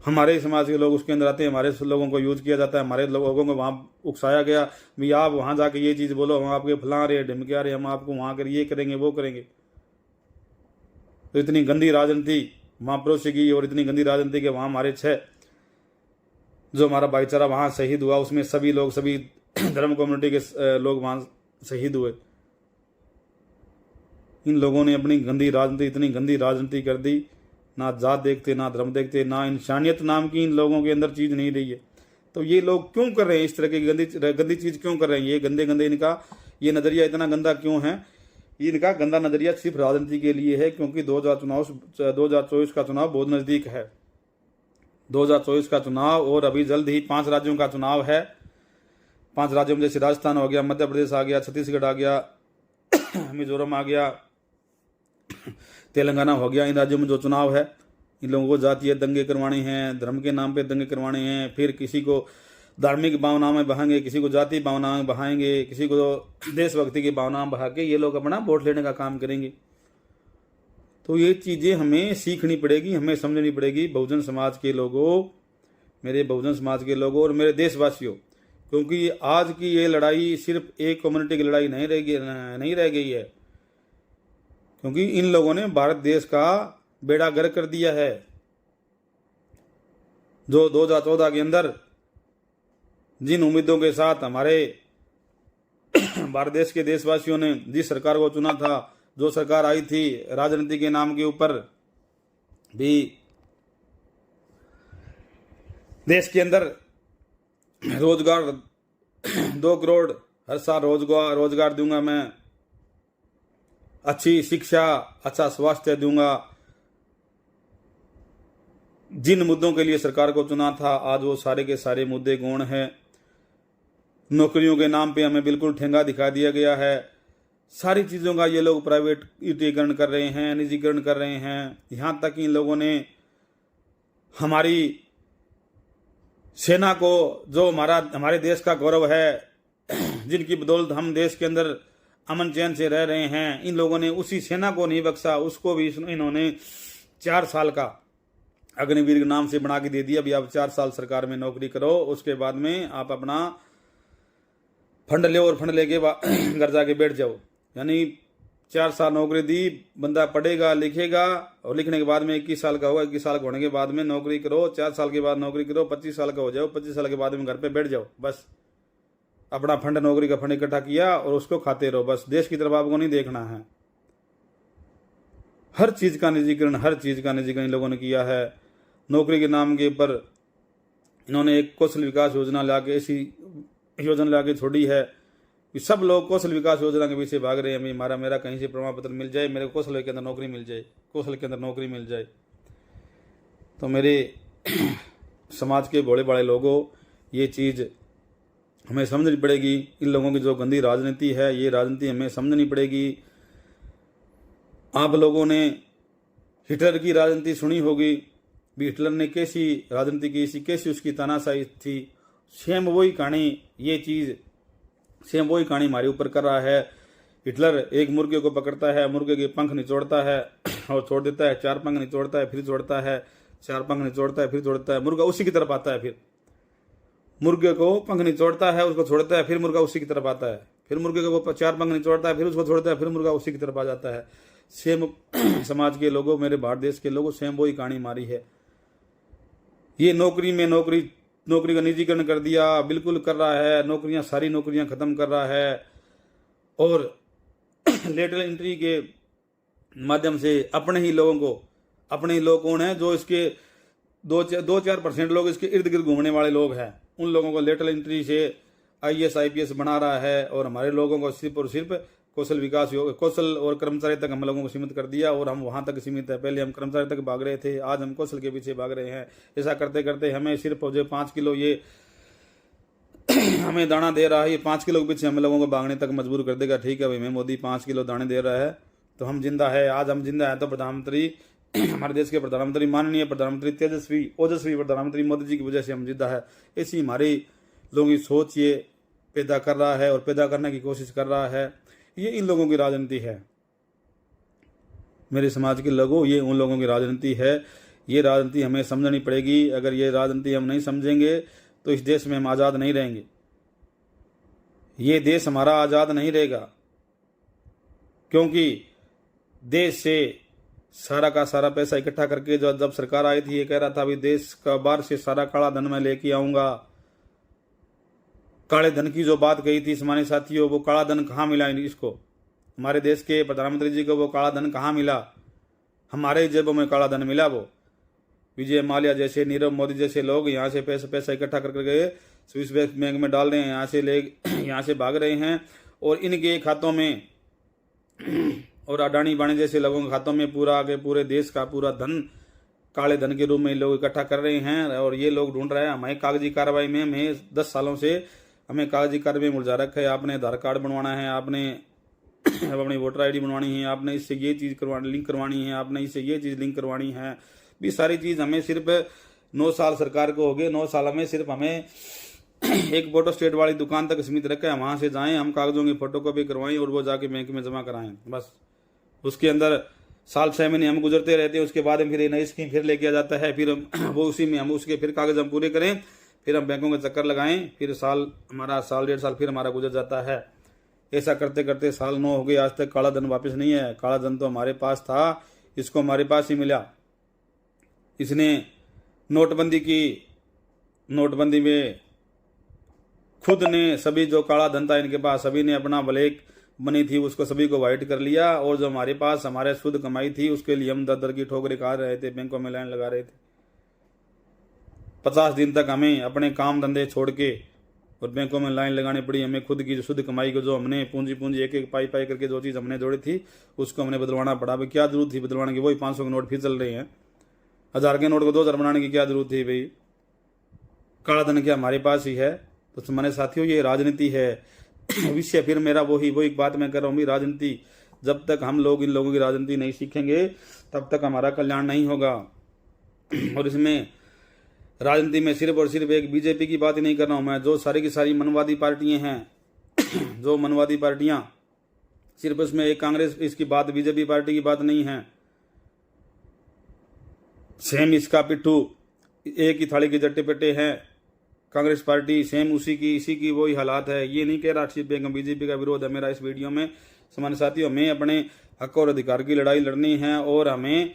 हमारे समाज के लोग उसके अंदर आते हैं, हमारे लोगों को यूज किया जाता है, हमारे लोगों को वहाँ उकसाया गया भी आप वहाँ जाके ये चीज़ बोलो, हम आपके फला रहे ढिमकिया रहे, हम आपको वहाँ कर ये करेंगे वो करेंगे। तो इतनी गंदी राजनीति महापुरुष की, और इतनी गंदी राजनीति के वहाँ हमारे 6 जो हमारा भाईचारा वहाँ शहीद हुआ, उसमें सभी लोग, सभी धर्म कम्युनिटी के लोग वहाँ शहीद हुए। इन लोगों ने अपनी गंदी राजनीति, इतनी गंदी राजनीति कर दी, ना जात देखते, ना धर्म देखते, ना इंसानियत नाम की इन लोगों के अंदर चीज़ नहीं रही है। तो ये लोग क्यों कर रहे हैं इस तरह की गंदी चीज़ क्यों कर रहे हैं? ये गंदे इनका ये नज़रिया इतना गंदा क्यों है? इनका गंदा नज़रिया सिर्फ राजनीति के लिए है, क्योंकि 2024 का चुनाव बहुत नज़दीक है। 2024 का चुनाव, और अभी जल्द ही 5 राज्यों का चुनाव है। 5 राज्यों में जैसे राजस्थान हो गया, मध्य प्रदेश आ गया, छत्तीसगढ़ आ गया, मिजोरम आ गया, तेलंगाना हो गया। इन राज्यों में जो चुनाव है, इन लोगों को जातीय दंगे करवाने हैं, धर्म के नाम पे दंगे करवाने हैं, फिर किसी को धार्मिक भावनाओं में बहाएंगे, किसी को जाति भावनाओं में बहाएंगे, किसी को देशभक्ति की भावना में बहा के ये लोग अपना वोट लेने का काम करेंगे। तो ये चीज़ें हमें सीखनी पड़ेगी, हमें समझनी पड़ेगी बहुजन समाज के लोगों, मेरे बहुजन समाज के लोगों और मेरे देशवासियों। क्योंकि आज की ये लड़ाई सिर्फ एक कम्युनिटी की लड़ाई नहीं रह गई है, क्योंकि इन लोगों ने भारत देश का बेड़ा गर्क कर दिया है। जो 2014 के अंदर जिन उम्मीदों के साथ हमारे भारत देश के देशवासियों ने जिस सरकार को चुना था, जो सरकार आई थी राजनीति के नाम के ऊपर भी देश के अंदर रोजगार 2 करोड़ हर साल रोजगार दूंगा मैं, अच्छी शिक्षा, अच्छा स्वास्थ्य दूंगा, जिन मुद्दों के लिए सरकार को चुना था आज वो सारे के सारे मुद्दे गौण हैं। नौकरियों के नाम पे हमें बिल्कुल ठेंगा दिखा दिया गया है। सारी चीज़ों का ये लोग प्राइवेटीकरण कर रहे हैं, निजीकरण कर रहे हैं। यहाँ तक इन लोगों ने हमारी सेना को, जो हमारे देश का गौरव है, जिनकी बदौलत हम देश के अंदर अमन चैन से रह रहे हैं, इन लोगों ने उसी सेना को नहीं बख्शा, उसको भी इन्होंने 4 साल का अग्निवीर के नाम से बना के दे दिया। अभी आप 4 साल सरकार में नौकरी करो, उसके बाद में आप अपना फंड ले और फंड लेके घर जाके बैठ जाओ। यानी 4 साल नौकरी दी, बंदा पढ़ेगा लिखेगा और लिखने के बाद में 21 साल का होगा, 21 साल का होने के बाद में नौकरी करो, 4 साल के बाद नौकरी करो, 25 साल का हो जाओ, 25 साल के बाद में घर पे बैठ जाओ। बस अपना फंड, नौकरी का फंड इकट्ठा किया और उसको खाते रहो। बस देश की तरफ आपको नहीं देखना है। हर चीज़ का निजीकरण इन लोगों ने किया है। नौकरी के नाम के ऊपर इन्होंने एक कौशल विकास योजना लाके, ऐसी योजना लाके छोड़ी है कि सब लोग कौशल विकास योजना के पीछे भाग रहे हैं। मेरा कहीं से प्रमाण पत्र मिल जाए, मेरे कौशल के अंदर नौकरी मिल जाए, तो मेरे समाज के भोले बड़े लोगों, ये चीज़ हमें समझनी पड़ेगी। इन लोगों की जो गंदी राजनीति है, ये राजनीति हमें समझनी पड़ेगी। आप लोगों ने हिटलर की राजनीति सुनी होगी, भी हिटलर ने कैसी राजनीति की, कैसी उसकी तानाशाही थी। सेम वही कहानी हमारे ऊपर कर रहा है। हिटलर एक मुर्गे को पकड़ता है, मुर्गे के पंख निचोड़ता है और छोड़ देता है, 4 पंख निचोड़ता है, फिर छोड़ता है, 4 पंख निचोड़ता है, फिर छोड़ता है, मुर्गा उसी की तरफ आता है। फिर मुर्गे को पंख निचोड़ता है, उसको छोड़ता है, फिर मुर्गा उसी की तरफ आता है, फिर मुर्गे को 4 पंख निचोड़ता है, फिर उसको छोड़ता है, फिर मुर्गा उसी की तरफ आ जाता है। सेम समाज के लोगों, मेरे भारत देश के लोगों सेम वही कहानी मारी है। ये नौकरी का निजीकरण कर दिया, बिल्कुल कर रहा है, नौकरियां सारी नौकरियां खत्म कर रहा है और लेटरल एंट्री के माध्यम से अपने ही लोगों को, अपने ही लोग कौन है जो इसके 2-4% लोग इसके इर्द गिर्द घूमने वाले लोग हैं, उन लोगों को लेटरल एंट्री से IAS IPS बना रहा है और हमारे लोगों को सिर्फ और सिर्फ कौशल और कर्मचारी तक हम लोगों को सीमित कर दिया और हम वहां तक सीमित है। पहले हम कर्मचारी तक भाग रहे थे, आज हम कौशल के पीछे भाग रहे हैं। ऐसा करते करते हमें सिर्फ जो 5 किलो ये हमें दाना दे रहा है, ये 5 किलो के पीछे हम लोगों को भागने तक मजबूर कर देगा। ठीक है भाई, मैं मोदी 5 किलो दाने दे रहा है तो हम जिंदा है। आज हम जिंदा है तो प्रधानमंत्री हमारे देश के प्रधानमंत्री, माननीय प्रधानमंत्री ओजस्वी प्रधानमंत्री मोदी जी की वजह से हम जिंदा है। ऐसी हमारी लोगों की सोच ये पैदा कर रहा है और पैदा करने की कोशिश कर रहा है। ये इन लोगों की राजनीति है, मेरे समाज के लोगों, ये उन लोगों की राजनीति है। ये राजनीति हमें समझनी पड़ेगी। अगर ये राजनीति हम नहीं समझेंगे तो इस देश में हम आज़ाद नहीं रहेंगे, ये देश हमारा आज़ाद नहीं रहेगा। क्योंकि देश से सारा का सारा पैसा इकट्ठा करके जब सरकार आई थी, ये कह रहा था अभी देश का बाहर से सारा काला धन मैं लेके आऊंगा। काले धन की जो बात कही थी सम्मानित साथियों, वो काला धन कहाँ मिला इसको? हमारे देश के प्रधानमंत्री जी को वो काला धन कहाँ मिला? हमारे जेबों में काला धन मिला। वो विजय माल्या जैसे, नीरव मोदी जैसे लोग यहाँ से पैसा इकट्ठा कर गए, स्विस बैंक में डाल रहे हैं, यहाँ से भाग रहे हैं और इनके खातों में और अडानी बाणी जैसे लोगों के खातों में पूरे देश का पूरा धन काले धन के रूप में लोग इकट्ठा कर रहे हैं। और ये लोग ढूंढ रहे हैं हमें कागजी कार्रवाई में। हमें 10 सालों से हमें कागजी कार्रवाई में उलझा रखा है। आपने आधार कार्ड बनवाना है, आपने अपनी वोटर ID बनवानी है, आपने इससे ये चीज़ लिंक करवानी है, आपने इससे ये चीज़ लिंक करवानी है। भी सारी चीज़ हमें सिर्फ 9 साल सरकार को हो गए, 9 साल में सिर्फ हमें एक फोटो स्टेट वाली दुकान तक सीमित रखा है। वहाँ से जाएं, हम कागजों की फोटोकॉपी करवाएं और वो जाके बैंक में जमा कराएं। बस उसके अंदर साल 6 महीने हम गुजरते रहते हैं। उसके बाद में फिर ये नई स्कीम फिर लेके आ जाता है, फिर वो उसी में हम उसके फिर कागज हम पूरे करें, फिर हम बैंकों के चक्कर लगाएं, फिर हमारा साल 1.5 साल फिर हमारा गुजर जाता है। ऐसा करते करते साल 9 हो गए, आज तक काला धन वापस नहीं है। काला धन तो हमारे पास था, इसको हमारे पास ही मिला। इसने नोटबंदी में खुद ने सभी जो काला धन था इनके पास, सभी ने अपना ब्लैक मनी थी उसको सभी को वाइट कर लिया और जो हमारे पास हमारे शुद्ध कमाई थी उसके लिए हम दर की ठोकरें खा रहे थे, बैंकों में लाइन लगा रहे थे। 50 दिन तक हमें अपने काम धंधे छोड़ के और बैंकों में लाइन लगानी पड़ी। हमें खुद की जो शुद्ध कमाई को, जो हमने पूंजी एक पाई करके जो चीज़ हमने जोड़ी थी उसको हमने बदलवाना पड़ा। भाई क्या जरूरत थी बदलवाने की? वही 500 के नोट फिर चल रहे हैं। 1000 के नोट को 2000 बनाने की क्या जरूरत थी भाई? काला धन क्या हमारे पास ही है? तो हमारे साथियों, ये राजनीति है। विषय फिर मेरा वही बात मैं कर रहा हूँ, राजनीति। जब तक हम लोग इन लोगों की राजनीति नहीं सीखेंगे तब तक हमारा कल्याण नहीं होगा। और इसमें राजनीति में सिर्फ और सिर्फ एक बीजेपी की बात ही नहीं कर रहा हूँ मैं, जो सारी की सारी मनवादी पार्टियां हैं, जो मनवादी पार्टियां, सिर्फ उसमें एक कांग्रेस इसकी बात, बीजेपी पार्टी की बात नहीं है। सेम इसका पिट्ठू, एक ही थाली के जट्टे पिट्टे हैं कांग्रेस पार्टी, सेम इसी की वही हालात है। ये नहीं कह रहा सिर्फ बीजेपी का विरोध है मेरा इस वीडियो में। सामान्य साथियों, हमें अपने हक और अधिकार की लड़ाई लड़नी है और हमें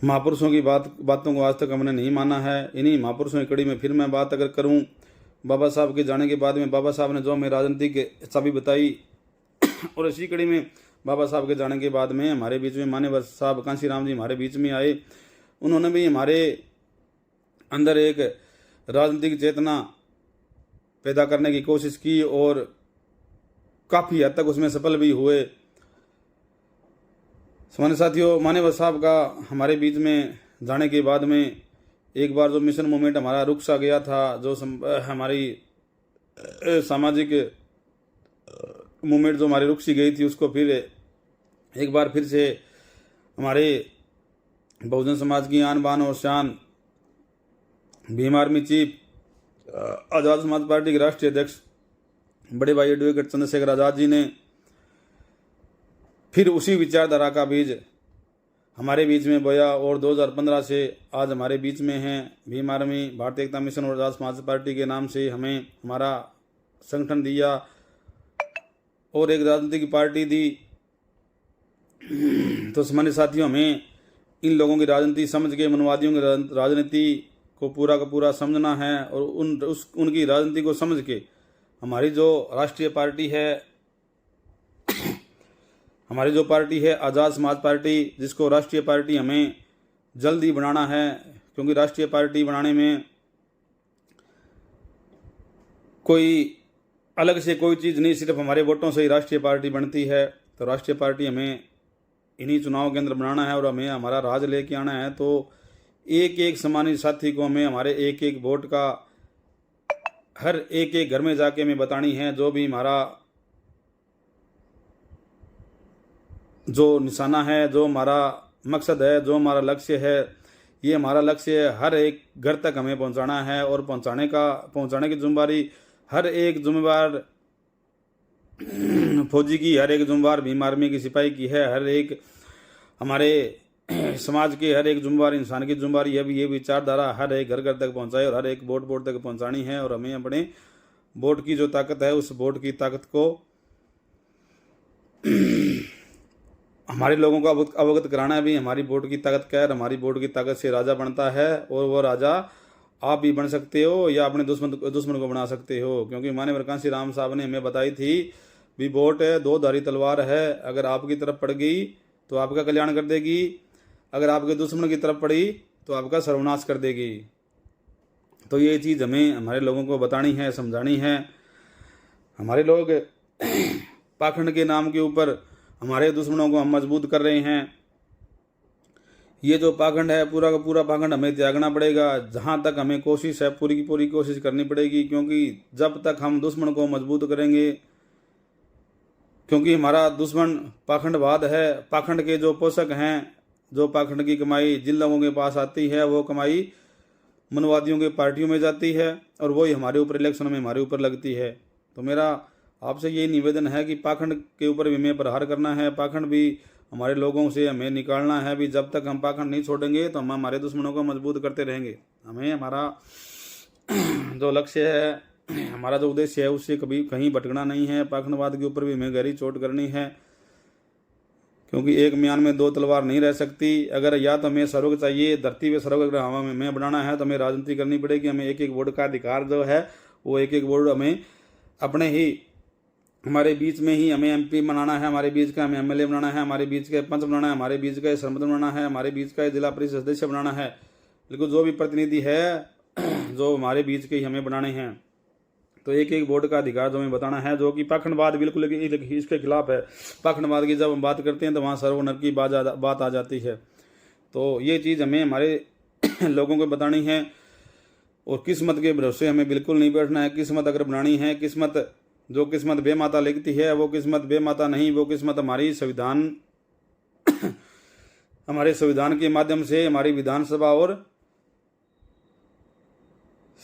महापुरुषों की बातों को आज तक हमने नहीं माना है। इन्हीं महापुरुषों की कड़ी में फिर मैं बात अगर करूं, बाबा साहब के जाने के बाद में बाबा साहब ने जो हमें राजनीति के चाबी बताई और इसी कड़ी में बाबा साहब के जाने के बाद में हमारे बीच में मान्यवर साहब कांसी राम जी हमारे बीच में आए। उन्होंने भी हमारे अंदर एक राजनीतिक चेतना पैदा करने की कोशिश की और काफ़ी हद तक उसमें सफल भी हुए। सामान्य साथियों, मान्यवर साहब का हमारे बीच में जाने के बाद में एक बार जो मिशन मूवमेंट हमारा रुक सा गया था, जो हमारी सामाजिक मूवमेंट जो हमारी रुक सी गई थी, उसको फिर एक बार फिर से हमारे बहुजन समाज की आन बान और शान भीम आर्मी चीफ आज़ाद समाज पार्टी के राष्ट्रीय अध्यक्ष बड़े भाई एडवोकेट चंद्रशेखर आज़ाद जी ने फिर उसी विचारधारा का बीज हमारे बीच में बोया और 2015 से आज हमारे बीच में हैं। भीम आर्मी, भारतीय एकता मिशन और आज़ाद समाज पार्टी के नाम से हमें हमारा संगठन दिया और एक राजनीतिक पार्टी दी तो सामान्य साथियों, हमें इन लोगों की राजनीति समझ के, मनवादियों की राजनीति को पूरा का पूरा समझना है और उनकी राजनीति को समझ के हमारी जो राष्ट्रीय पार्टी है, हमारी जो पार्टी है आज़ाद समाज पार्टी, जिसको राष्ट्रीय पार्टी हमें जल्दी बनाना है, क्योंकि राष्ट्रीय पार्टी बनाने में कोई अलग से कोई चीज़ नहीं, सिर्फ हमारे वोटों से ही राष्ट्रीय पार्टी बनती है। तो राष्ट्रीय पार्टी हमें इन्हीं चुनाव के अंदर बनाना है और हमें हमारा राज लेके आना है। तो एक एक सामान्य साथी को हमें हमारे एक एक वोट का हर एक एक घर में जाके हमें बतानी है। जो भी हमारा जो निशाना है, जो हमारा मकसद है, जो हमारा लक्ष्य है, ये हमारा लक्ष्य हर एक घर तक हमें पहुंचाना है। और पहुंचाने की जिम्मेदारी हर एक जिम्मेवार फौजी की, हर एक जिम्मेवार भीम आर्मी की सिपाही की है, हर एक हमारे समाज के हर एक जिम्मेवार इंसान की जिम्मेवारी है भी ये विचारधारा हर एक घर घर तक पहुंचाए और हर एक वोट तक पहुंचानी है। और हमें अपने वोट की जो ताकत है, उस वोट की ताकत को हमारे लोगों को अवगत कराना है भी हमारी वोट की ताकत क्या है। हमारी वोट की ताकत से राजा बनता है और वो राजा आप भी बन सकते हो या अपने दुश्मन को बना सकते हो। क्योंकि माननीय कांसी राम साहब ने हमें बताई थी भी वोट है दो धारी तलवार है, अगर आपकी तरफ पड़ गई तो आपका कल्याण कर देगी, अगर आपके दुश्मन की तरफ पड़ी तो आपका सर्वनाश कर देगी। तो ये चीज़ हमें हमारे लोगों को बतानी है, समझानी है। हमारे लोग पाखंड के नाम के ऊपर हमारे दुश्मनों को हम मजबूत कर रहे हैं। ये जो पाखंड है, पूरा का पूरा पाखंड हमें त्यागना पड़ेगा। जहाँ तक हमें कोशिश है, पूरी की पूरी कोशिश करनी पड़ेगी। क्योंकि जब तक हम दुश्मन को मजबूत करेंगे, क्योंकि हमारा दुश्मन पाखंडवाद है। पाखंड के जो पोषक हैं, जो पाखंड की कमाई जिन लोगों के पास आती है, वो कमाई मनवादियों के पार्टियों में जाती है और वही हमारे ऊपर इलेक्शन में हमारे ऊपर लगती है। तो मेरा आपसे ये निवेदन है कि पाखंड के ऊपर भी हमें प्रहार करना है, पाखंड भी हमारे लोगों से हमें निकालना है भी। जब तक हम पाखंड नहीं छोड़ेंगे तो हम हमारे दुश्मनों को मजबूत करते रहेंगे। हमें हमारा जो लक्ष्य है, हमारा जो उद्देश्य है, उससे कभी कहीं भटकना नहीं है। पाखंडवाद के ऊपर भी हमें गहरी चोट करनी है, क्योंकि एक म्यान में दो तलवार नहीं रह सकती। अगर या तो हमें स्वर्ग चाहिए, धरती पे स्वर्ग अगर हमें बनाना है तो हमें राजनीति करनी पड़ेगी। हमें एक एक वोट का अधिकार जो है, वो एक एक वोट हमें अपने ही हमारे बीच में ही हमें एमपी बनाना है, हमारे बीच का हमें एमएलए बनाना है, हमारे बीच का पंच बनाना है, हमारे बीच का सरपंच बनाना है, हमारे बीच का जिला परिषद सदस्य बनाना है। लेकिन जो भी प्रतिनिधि है जो हमारे बीच के ही हमें बनाने हैं। तो एक एक वोट का अधिकार जो हमें बताना है, जो कि पाखंडवाद बिल्कुल इसके खिलाफ है। पाखंडवाद की जब हम बात करते हैं तो वहाँ सर्वनर की बात आ जाती है। तो ये चीज़ हमें हमारे लोगों को बतानी है और किस्मत के भरोसे हमें बिल्कुल नहीं बैठना है। किस्मत अगर बनानी है, जो किस्मत बेमाता लिखती है वो किस्मत बेमाता नहीं, वो किस्मत हमारे संविधान के माध्यम से हमारी विधानसभा और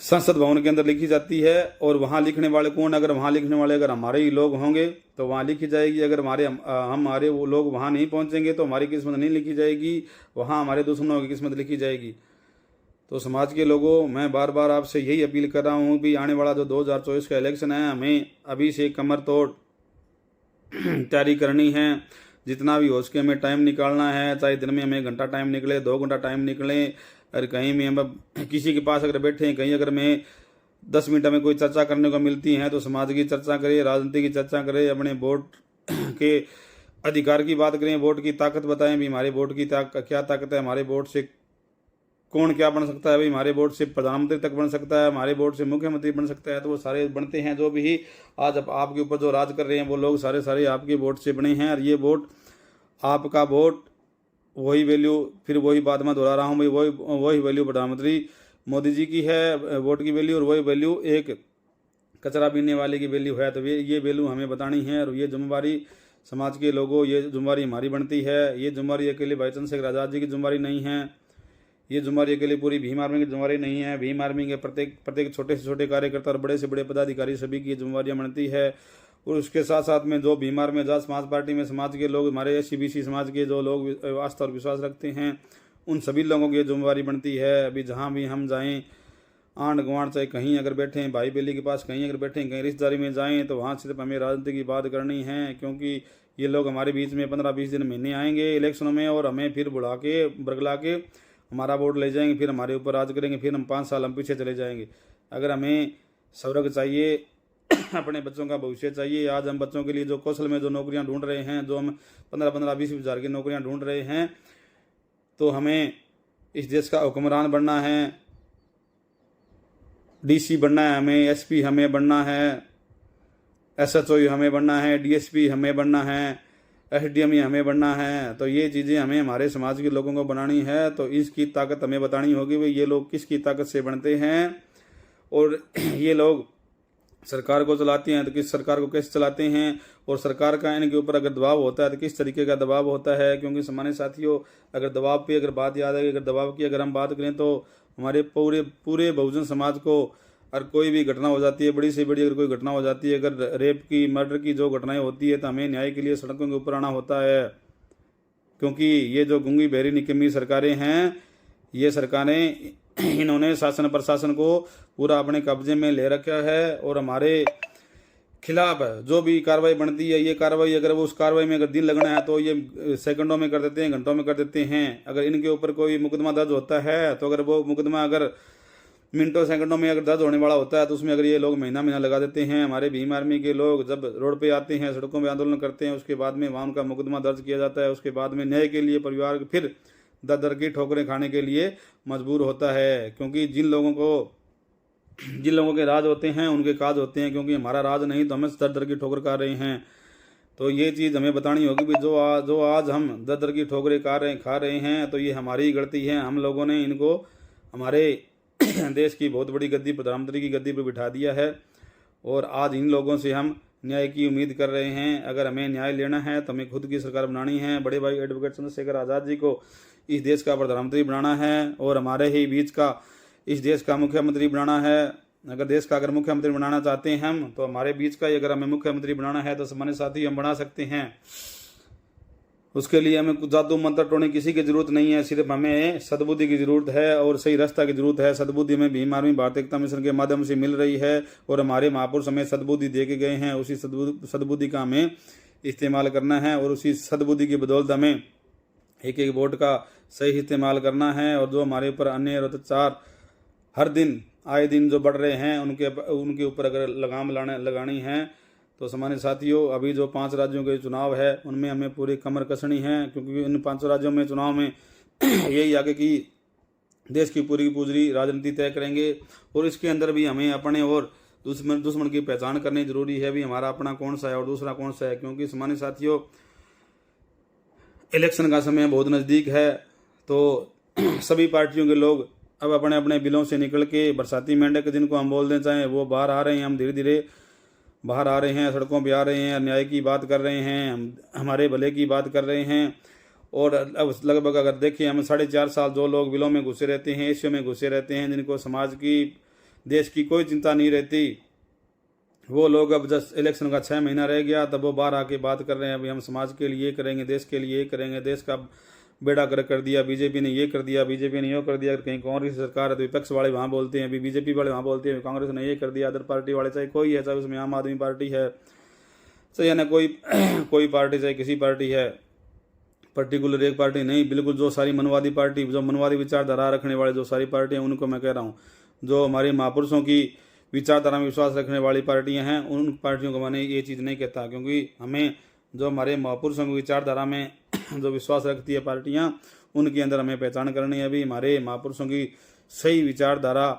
संसद भवन के अंदर लिखी जाती है। और वहाँ लिखने वाले कौन? अगर वहाँ लिखने वाले अगर हमारे ही लोग होंगे तो वहाँ लिखी जाएगी। अगर हमारे वो लोग वहाँ नहीं पहुँचेंगे तो हमारी किस्मत नहीं लिखी जाएगी, वहाँ हमारे दुश्मनों की किस्मत लिखी जाएगी। तो समाज के लोगों, मैं बार बार आपसे यही अपील कर रहा हूँ कि आने वाला जो 2024 का इलेक्शन है, हमें अभी से कमर तोड़ तैयारी करनी है। जितना भी हो सके हमें टाइम निकालना है, चाहे दिन में हमें घंटा टाइम निकले, 2 घंटा टाइम निकले। अगर कहीं में हम किसी के पास अगर बैठे हैं, कहीं अगर मैं 10 मिनट में कोई चर्चा करने को मिलती है तो समाज की चर्चा करें, राजनीति की चर्चा करें, अपने वोट के अधिकार की बात करें, वोट की ताकत बताएं भी हमारे वोट की क्या ताकत है, हमारे वोट से कौन क्या बन सकता है। भाई हमारे वोट से प्रधानमंत्री तक बन सकता है, हमारे वोट से मुख्यमंत्री बन सकता है। तो वो सारे बनते हैं, जो भी आज आपके ऊपर जो राज कर रहे हैं वो लोग सारे आपके वोट से बने हैं। और ये वोट, आपका वोट, वही वैल्यू, फिर वही बात मैं दोहरा रहा हूँ भाई, वही वैल्यू प्रधानमंत्री मोदी जी की है, वोट की वैल्यू, और वही वैल्यू एक कचरा बीनने वाले की वैल्यू है। तो ये वैल्यू हमें बतानी है और ये जिम्मेवारी समाज के लोगों, ये जिम्मेवारी हमारी बनती है। ये जिम्मेवारी अकेले भाई चंद्रशेखर आज़ाद जी की जिम्मेवारी नहीं है, ये जिम्मेवारी अकेले पूरी भीम आर्मी की जिम्मेवारी नहीं है। भीम आर्मी के प्रत्येक छोटे से छोटे कार्यकर्ता और बड़े से बड़े पदाधिकारी सभी की जिम्मेवारियां बनती है। और उसके साथ साथ में जो भीम आर्मी आज़ाद समाज पार्टी में समाज के लोग, हमारे SC/BC समाज के जो लोग आस्था और विश्वास रखते हैं, उन सभी लोगों की जिम्मेवारी बनती है। अभी जहाँ भी हम जाएँ, आंड गुआंढ चाहे कहीं अगर बैठे हैं, भाई बेली के पास कहीं अगर बैठे हैं, कहीं रिश्तेदारी में जाएँ, तो वहाँ सिर्फ हमें राजनीति की बात करनी है। क्योंकि ये लोग हमारे बीच में 15-20 दिन महीने आएंगे इलेक्शनों में और हमें फिर बुला के बरगला के हमारा वोट ले जाएंगे, फिर हमारे ऊपर राज करेंगे, फिर हम 5 साल हम पीछे चले जाएंगे। अगर हमें स्वर्ग चाहिए, अपने बच्चों का भविष्य चाहिए, आज हम बच्चों के लिए जो कौशल में जो नौकरियां ढूंढ रहे हैं, जो हम 15-20 हज़ार की नौकरियां ढूंढ रहे हैं, तो हमें इस देश का हुक्मरान बनना है, डीसी बनना है, हमें एसपी हमें बनना है, एसएचओ हमें बनना है, डीएसपी हमें बनना है, एसडीएम हमें बनना है। तो ये चीज़ें हमें हमारे समाज के लोगों को बनानी है। तो इसकी ताकत हमें बतानी होगी भाई ये लोग किसकी ताकत से बनते हैं और ये लोग सरकार को चलाते हैं तो किस सरकार को कैसे चलाते हैं, और सरकार का इनके ऊपर अगर दबाव होता है तो किस तरीके का दबाव होता है। क्योंकि सामान्य साथियों, अगर दबाव पे अगर बात याद है, अगर दबाव की अगर हम बात करें तो हमारे पूरे बहुजन समाज को अगर कोई भी घटना हो जाती है, बड़ी से बड़ी अगर कोई घटना हो जाती है, अगर रेप की, मर्डर की जो घटनाएं होती है, तो हमें न्याय के लिए सड़कों के ऊपर आना होता है। क्योंकि ये जो गूंगी बहरी निकम्मी सरकारें हैं, ये सरकारें इन्होंने शासन प्रशासन को पूरा अपने कब्जे में ले रखा है और हमारे खिलाफ जो भी कार्रवाई बनती है, ये कार्रवाई अगर वो उस कार्रवाई में अगर दिन लगना है तो ये सेकंडों में कर देते हैं, घंटों में कर देते हैं। अगर इनके ऊपर कोई मुकदमा दर्ज होता है तो अगर वो मुकदमा अगर मिनटों सेकंडों में अगर दर्ज होने वाला होता है तो उसमें अगर ये लोग महीना लगा देते हैं। हमारे भीम आर्मी के लोग जब रोड पे आते हैं, सड़कों पे आंदोलन करते हैं, उसके बाद में वहाँ उनका मुकदमा दर्ज किया जाता है। उसके बाद में न्याय के लिए परिवार फिर दर दर की ठोकरें खाने के लिए मजबूर होता है। क्योंकि जिन लोगों के राज होते हैं उनके काज होते हैं, क्योंकि हमारा राज नहीं तो हम दर दर की ठोकर खा रहे हैं। तो ये चीज़ हमें बतानी होगी भी जो आज हम दर दर की ठोकरें खा रहे हैं तो ये हमारी गलती है। हम लोगों ने इनको हमारे देश की बहुत बड़ी गद्दी, प्रधानमंत्री की गद्दी पर बिठा दिया है और आज इन लोगों से हम न्याय की उम्मीद कर रहे हैं। अगर हमें न्याय लेना है तो हमें खुद की सरकार बनानी है। बड़े भाई एडवोकेट चंद्रशेखर आज़ाद जी को इस देश का प्रधानमंत्री बनाना है और हमारे ही बीच का इस देश का मुख्यमंत्री बनाना है। अगर देश का अगर मुख्यमंत्री बनाना चाहते हैं हम, तो हमारे बीच का ही अगर हमें मुख्यमंत्री बनाना है तो सामान्य साथी हम बना सकते हैं। उसके लिए हमें कुछ जादू मंत्र टोने किसी की जरूरत नहीं है, सिर्फ हमें सद्बुद्धि की जरूरत है और सही रास्ता की जरूरत है। सद्बुद्धि में भीम आर्मी भारतीय एकता मिशन के माध्यम से मिल रही है और हमारे महापुरुष हमें सद्बुद्धि दे के गए हैं। उसी सद्बुद्धि का हमें इस्तेमाल करना है और उसी सद्बुद्धि की बदौलत हमें एक एक वोट का सही इस्तेमाल करना है। और जो हमारे ऊपर अन्य और अत्याचार हर दिन आए दिन जो बढ़ रहे हैं उनके ऊपर अगर लगाम लगानी है तो सामान्य साथियों, अभी जो 5 राज्यों के चुनाव है उनमें हमें पूरी कमर कसनी है। क्योंकि इन 5 राज्यों में चुनाव में यही आगे की देश की पूरी राजनीति तय करेंगे और इसके अंदर भी हमें अपने और दुश्मन की पहचान करनी जरूरी है भी हमारा अपना कौन सा है और दूसरा कौन सा है। क्योंकि सामान्य साथियों, इलेक्शन का समय बहुत नज़दीक है तो सभी पार्टियों के लोग अब अपने अपने बिलों से निकल के बरसाती मेंढक जिनको हम बोल दें चाहें वो बाहर आ रहे हैं। हम धीरे धीरे बाहर आ रहे हैं, सड़कों पे आ रहे हैं, न्याय की बात कर रहे हैं, हम हमारे भले की बात कर रहे हैं। और अब लगभग अगर देखें हम 4.5 साल जो लोग बिलों में घुसे रहते हैं, एशियो में घुसे रहते हैं, जिनको समाज की देश की कोई चिंता नहीं रहती, वो लोग अब जस्ट इलेक्शन का 6 महीना रह गया तब वो बाहर आके बात कर रहे हैं अभी हम समाज के लिए करेंगे, देश के लिए करेंगे, देश का बेड़ा कर दिया, बीजेपी ने ये कर दिया, बीजेपी ने ये कर दिया। कहीं कांग्रेस सरकार है तो विपक्ष वाले वहाँ बोलते हैं, अभी बीजेपी वाले वहाँ बोलते हैं कांग्रेस ने ये कर दिया, अदर पार्टी वाले चाहे कोई है, चाहे उसमें आम आदमी पार्टी है, चाहे ना कोई पार्टी, चाहे किसी पार्टी है, पर्टिकुलर एक पार्टी नहीं, बिल्कुल जो सारी मनवादी पार्टी, जो मनवादी विचारधारा रखने वाले जो सारी पार्टियाँ उनको मैं कह रहा हूँ, जो हमारे महापुरुषों की विचारधारा में विश्वास रखने वाली पार्टियाँ हैं उन पार्टियों को मैंने ये चीज़ नहीं कहता। क्योंकि हमें जो हमारे महापुरुषों की विचारधारा में जो विश्वास रखती है पार्टियां, उनके अंदर हमें पहचान करनी है। अभी हमारे महापुरुषों की सही विचारधारा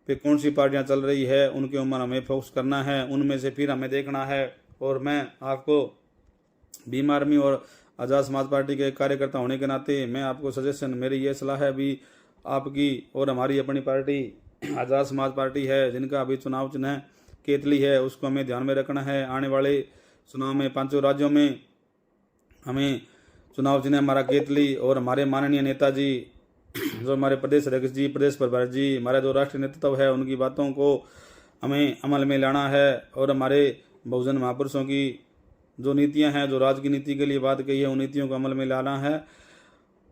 पे कौन सी पार्टियां चल रही है उनके ऊपर हमें फोकस करना है, उनमें से फिर हमें देखना है। और मैं आपको भीम आर्मी और आज़ाद समाज पार्टी के कार्यकर्ता होने के नाते मैं आपको सजेशन, मेरी ये सलाह है अभी आपकी और हमारी अपनी पार्टी आज़ाद समाज पार्टी है, जिनका अभी चुनाव चिन्ह केतली है, उसको हमें ध्यान में रखना है। आने वाले चुनाव में 5 राज्यों में हमें चुनाव चिन्ह हमारा केतली और हमारे माननीय नेताजी जो हमारे प्रदेश अध्यक्ष जी, प्रदेश प्रभारी जी, हमारा जो राष्ट्रीय नेतृत्व है उनकी बातों को हमें अमल में लाना है। और हमारे बहुजन महापुरुषों की जो नीतियां हैं, जो राज की नीति के लिए बात कही है, उन नीतियों को अमल में लाना है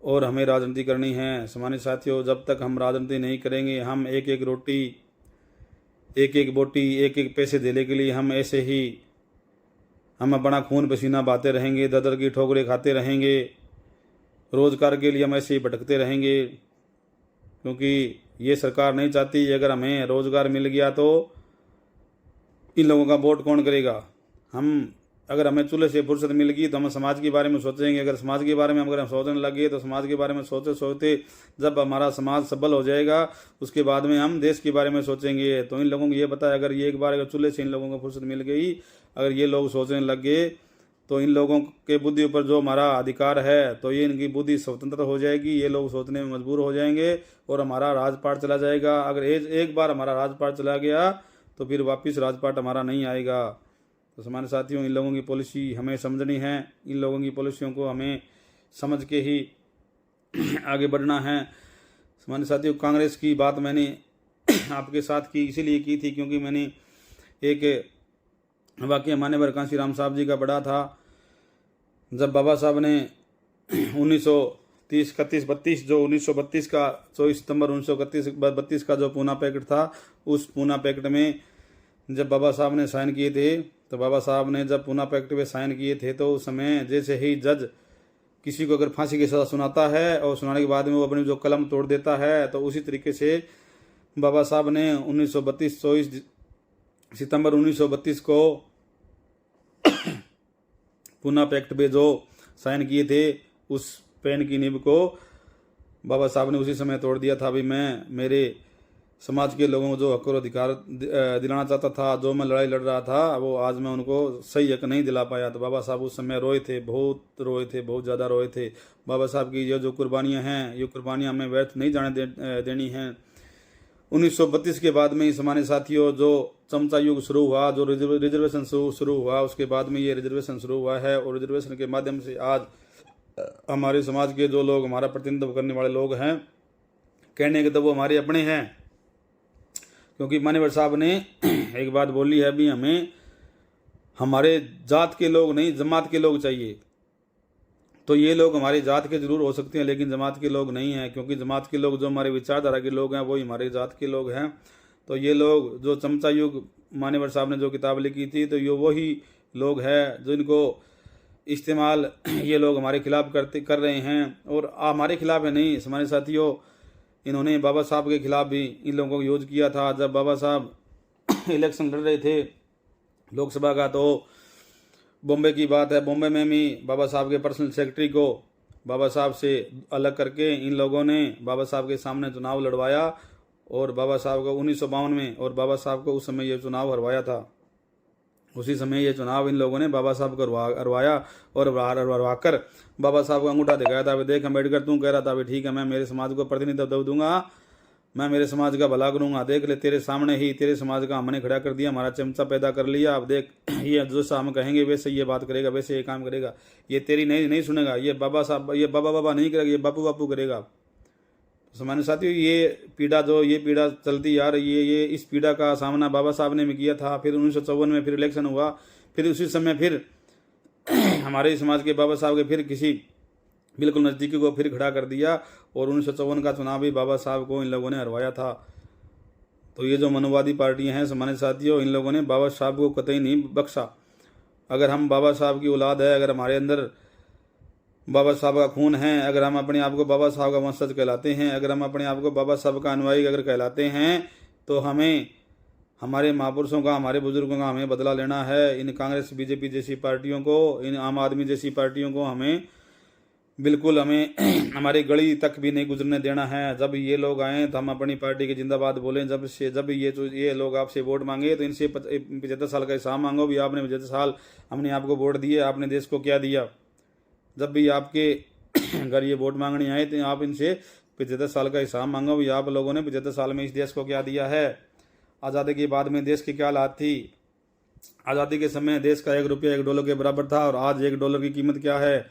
और हमें राजनीति करनी है। सामान्य साथियों, जब तक हम राजनीति नहीं करेंगे, हम एक एक रोटी, एक एक बोटी, एक एक पैसे देने के लिए हम ऐसे ही हम अपना खून पसीना बहाते रहेंगे, दर दर की ठोकरें खाते रहेंगे, रोज़गार के लिए हम ऐसे ही भटकते रहेंगे, क्योंकि ये सरकार नहीं चाहती। अगर हमें रोज़गार मिल गया तो इन लोगों का वोट कौन करेगा। अगर हमें चूल्हे से फुर्सत मिल गई तो हम समाज के बारे में सोचेंगे। अगर समाज के बारे में अगर हम सोचने लगे तो समाज के बारे में सोचते सोचते जब हमारा समाज सबल हो जाएगा उसके बाद में हम देश के बारे में सोचेंगे। तो इन लोगों को ये पता है, अगर ये एक बार अगर चूल्हे से इन लोगों को फुर्सत मिल गई, अगर ये लोग सोचने लग गए तो इन लोगों के बुद्धि ऊपर जो हमारा अधिकार है तो ये इनकी बुद्धि स्वतंत्र हो जाएगी, ये लोग सोचने में मजबूर हो जाएंगे और हमारा राजपाट चला जाएगा। अगर एक बार हमारा राजपाट चला गया तो फिर वापस राजपाट हमारा नहीं आएगा। तो हमारे साथियों, इन लोगों की पॉलिसी हमें समझनी है, इन लोगों की पॉलिसियों को हमें समझ के ही आगे बढ़ना है। हमारे साथियों, कांग्रेस की बात मैंने आपके साथ की इसीलिए की थी क्योंकि मैंने एक वाकई मान्यवर कांशीराम साहब जी का पढ़ा था। जब बाबा साहब ने 1932 जो 1932 का 24 सितंबर 1932 का जो पूना पैक्ट था, उस पूना पैक्ट में जब बाबा साहब ने साइन किए थे, तो बाबा साहब ने जब पूना पैक्ट पे साइन किए थे तो उस समय जैसे ही जज किसी को अगर फांसी की सज़ा सुनाता है और सुनाने के बाद में वो अपनी जो कलम तोड़ देता है, तो उसी तरीके से बाबा साहब ने 1932 24 सितंबर 1932 को पूना पैक्ट पे जो साइन किए थे उस पेन की नींव को बाबा साहब ने उसी समय तोड़ दिया था। अभी मैं मेरे समाज के लोगों को जो हक और अधिकार दिलाना चाहता था, जो मैं लड़ाई लड़ रहा था, वो आज मैं उनको सही हक नहीं दिला पाया। तो बाबा साहब उस समय रोए थे, बहुत रोए थे, बहुत ज़्यादा रोए थे। बाबा साहब की ये जो कुर्बानियाँ हैं, ये कुर्बानियाँ हमें व्यर्थ नहीं जाने देनी हैं। 1932 के बाद में इस हमारे साथियों जो चमचा युग शुरू हुआ, जो रिजर्वेशन शुरू हुआ, उसके बाद में ये रिजर्वेशन शुरू हुआ है और रिजर्वेशन के माध्यम से आज हमारे समाज के जो लोग हमारा प्रतिनिधित्व करने वाले लोग हैं, कहने के तो वो हमारे अपने हैं, क्योंकि मान्यवर साहब ने एक बात बोली है, अभी हमें हमारे जात के लोग नहीं जमात के लोग चाहिए। तो ये लोग हमारी जात के जरूर हो सकते हैं लेकिन जमात के लोग नहीं हैं, क्योंकि जमात के लोग जो हमारे विचारधारा के लोग हैं वही हमारे जात के लोग हैं। तो ये लोग जो चमचा युग मान्यवर साहब ने जो किताब लिखी थी, तो ये वही लोग हैं जो इनको इस्तेमाल ये लोग हमारे खिलाफ कर रहे हैं। और हमारे खिलाफ है नहीं हमारे साथियों, इन्होंने बाबा साहब के खिलाफ भी इन लोगों को यूज किया था। जब बाबा साहब इलेक्शन लड़ रहे थे लोकसभा का, तो बॉम्बे की बात है, बॉम्बे में भी बाबा साहब के पर्सनल सेक्रेटरी को बाबा साहब से अलग करके इन लोगों ने बाबा साहब के सामने चुनाव लड़वाया और बाबा साहब को 1952 में, और बाबा साहब को उस समय ये चुनाव हरवाया था। उसी समय ये चुनाव इन लोगों ने बाबा साहब को हरवाया और हरवाकर बाबा साहब को अंगूठा दिखाया था। देख अम्बेडकर, तू कह रहा था ठीक है मैं मेरे समाज को प्रतिनिधित्व दूंगा, मैं मेरे समाज का भला करूंगा, देख ले तेरे सामने ही तेरे समाज का हमने खड़ा कर दिया, हमारा चमचा पैदा कर लिया। अब देख ये जैसा हम कहेंगे वैसे ये बात करेगा, वैसे ये काम करेगा, ये तेरी नहीं सुनेगा, ये बाबा साहब ये बाबा नहीं करेगा, ये बापू बापू करेगा। तो सामान्य साथियों, ये पीड़ा चलती आ रही है। ये इस पीड़ा का सामना बाबा साहब ने भी किया था। फिर 1954 में फिर इलेक्शन हुआ, फिर उसी समय फिर हमारे समाज के बाबा साहब के फिर किसी बिल्कुल नज़दीकी को फिर खड़ा कर दिया और 1954 का चुनाव भी बाबा साहब को इन लोगों ने हरवाया था। तो ये जो मनोवादी पार्टियां हैं सामान्य साथियों, इन लोगों ने बाबा साहब को कतई नहीं बख्शा। अगर हम बाबा साहब की औलाद है, अगर हमारे अंदर बाबा साहब का खून है, अगर हम अपने आप को बाबा साहब का वंशज कहलाते हैं, अगर हम अपने आप को बाबा साहब का अनुयायी अगर कहलाते हैं, तो हमें हमारे महापुरुषों का, हमारे बुजुर्गों का हमें बदला लेना है। इन कांग्रेस बीजेपी जैसी पार्टियों को, इन आम आदमी जैसी पार्टियों को हमें बिल्कुल हमें हमारी गली तक भी नहीं गुजरने देना है। जब ये लोग आएँ तो हम अपनी पार्टी के जिंदाबाद बोलें। जब ये लोग आपसे वोट मांगे तो इनसे 75 साल का हिसाब मांगो भी, आपने 75 साल हमने आपको वोट दिए, आपने देश को क्या दिया। जब भी आपके घर ये वोट मांगने आए तो आप इनसे 75 साल का हिसाब मांगो भी, आप लोगों ने 75 साल में इस देश को क्या दिया है। आज़ादी के बाद में देश की क्या हालत थी। आज़ादी के समय देश का $1 $1 के बराबर था और आज $1 की कीमत क्या है,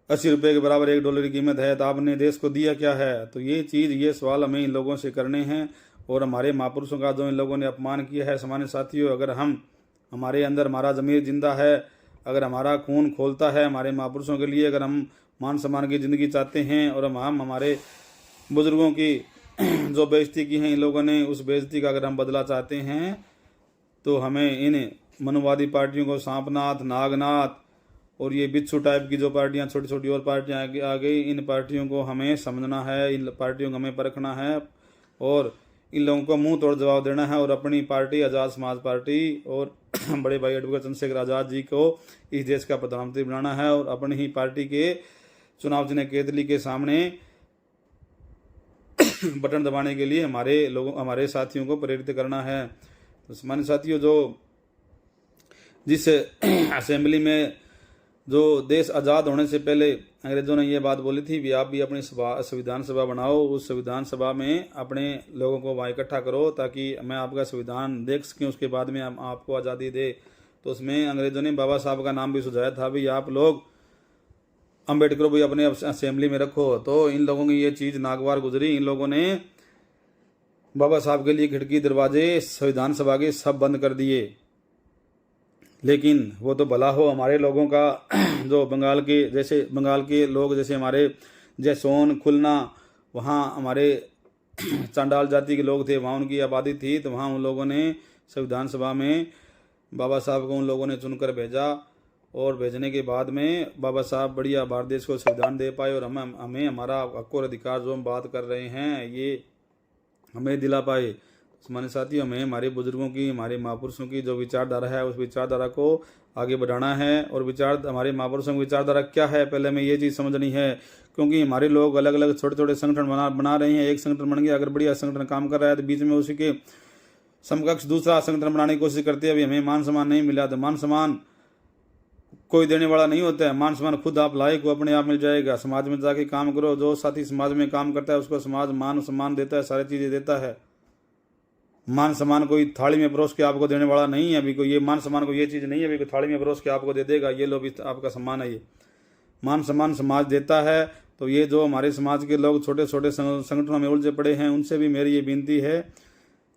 80 रुपये के बराबर $1 की कीमत है। तो आपने देश को दिया क्या है। तो ये सवाल हमें इन लोगों से करने हैं। और हमारे महापुरुषों का जो इन लोगों ने अपमान किया है सामान्य साथियों, अगर हमारे अंदर हमारा ज़मीर जिंदा है, अगर हमारा खून खोलता है हमारे महापुरुषों के लिए, अगर हम मान सम्मान की ज़िंदगी चाहते हैं और हम हमारे बुज़ुर्गों की जो बेइज्जती की है इन लोगों ने, उस बेइज्जती का अगर हम बदला चाहते हैं, तो हमें इन मनुवादी पार्टियों को सांपनाथ, नागनाथ और ये बिच्छू टाइप की जो पार्टियां, छोटी छोटी और पार्टियां आ गई, इन पार्टियों को हमें समझना है, इन पार्टियों को हमें परखना है और इन लोगों को मुंह तोड़ जवाब देना है और अपनी पार्टी आज़ाद समाज पार्टी और बड़े भाई एडवोकेट चंद्रशेखर आज़ाद जी को इस देश का प्रधानमंत्री बनाना है और अपनी ही पार्टी के चुनाव चिन्ह केतली के सामने बटन दबाने के लिए हमारे साथियों को प्रेरित करना है। तो सामान्य साथियों, जो जिस असेंबली में जो देश आज़ाद होने से पहले अंग्रेज़ों ने ये बात बोली थी भी आप भी अपनी संविधान सभा बनाओ, उस संविधान सभा में अपने लोगों को वहाँ इकट्ठा करो ताकि मैं आपका संविधान देख सकें, उसके बाद में हम आपको आज़ादी दे। तो उसमें अंग्रेज़ों ने बाबा साहब का नाम भी सुझाया था भी आप लोग अम्बेडकर भी अपने असेंबली में रखो। तो इन लोगों की ये चीज़ नागवार गुजरी, इन लोगों ने बाबा साहब के लिए खिड़की दरवाजे संविधान सभा के सब बंद कर दिए। लेकिन वो तो भला हो हमारे लोगों का, जो बंगाल के लोग जैसे हमारे जैसोन, खुलना, वहाँ हमारे चांडाल जाति के लोग थे, वहाँ उनकी आबादी थी, तो वहाँ उन लोगों ने संविधान सभा में बाबा साहब को उन लोगों ने चुनकर भेजा और भेजने के बाद में बाबा साहब बढ़िया भारत देश को संविधान दे पाए और हमें हमारा हक और अधिकार जो हम बात कर रहे हैं ये हमें दिला पाए। माने साथियों, हमें हमारे बुजुर्गों की, हमारे महापुरुषों की जो विचारधारा है उस विचारधारा को आगे बढ़ाना है और हमारे महापुरुषों की विचारधारा क्या है पहले हमें ये चीज़ समझनी है, क्योंकि हमारे लोग अलग अलग छोटे छोटे संगठन बना रहे हैं। एक संगठन बन गया, अगर बढ़िया संगठन काम कर रहा है तो बीच में उसी के समकक्ष दूसरा संगठन बनाने की कोशिश करते हैं। अभी हमें मान सम्मान नहीं मिला तो मान सम्मान कोई देने वाला नहीं होता है, मान सम्मान खुद आप लायक को अपने आप मिल जाएगा। समाज में जाके काम करो, जो साथी समाज में काम करता है उसको समाज मान सम्मान देता है, सारी चीज़ें देता है। मान सम्मान कोई थाली में परोस के आपको देने वाला नहीं है, अभी कोई ये मान सम्मान को ये चीज़ नहीं है अभी कोई थाली में परोस के आपको दे देगा ये लो भी आपका सम्मान है। ये मान सम्मान समाज देता है। तो ये जो हमारे समाज के लोग छोटे छोटे संगठनों में उलझे पड़े हैं उनसे भी मेरी ये विनती है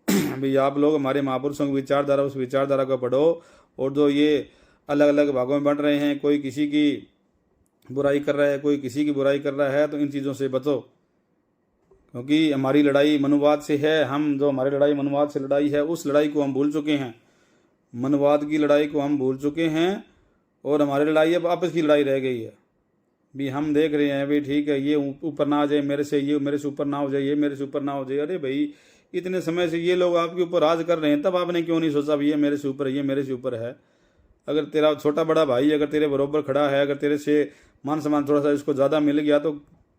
भाई आप लोग हमारे महापुरुषों की विचारधारा, उस विचारधारा को पढ़ो और जो ये अलग अलग भागों में बंट रहे हैं, कोई किसी की बुराई कर रहा है, कोई किसी की बुराई कर रहा है, तो इन चीज़ों से बचो, क्योंकि हमारी लड़ाई मनुवाद से है। हम जो हमारी लड़ाई मनुवाद से लड़ाई है उस लड़ाई को हम भूल चुके हैं, मनुवाद की लड़ाई को हम भूल चुके हैं और हमारी लड़ाई अब आपस की लड़ाई रह गई है। भी हम देख रहे हैं भाई ठीक है ये ऊपर ना आ जाए मेरे से, ये मेरे से ऊपर ना हो जाए, ये मेरे से ऊपर ना हो जाए। अरे भाई इतने समय से ये लोग आपके ऊपर राज कर रहे हैं, तब आपने क्यों नहीं सोचा भी ये मेरे से ऊपर है, ये मेरे से ऊपर है। अगर तेरा छोटा बड़ा भाई अगर तेरे बरोबर खड़ा है, अगर तेरे से मान सम्मान थोड़ा सा इसको ज़्यादा मिल गया तो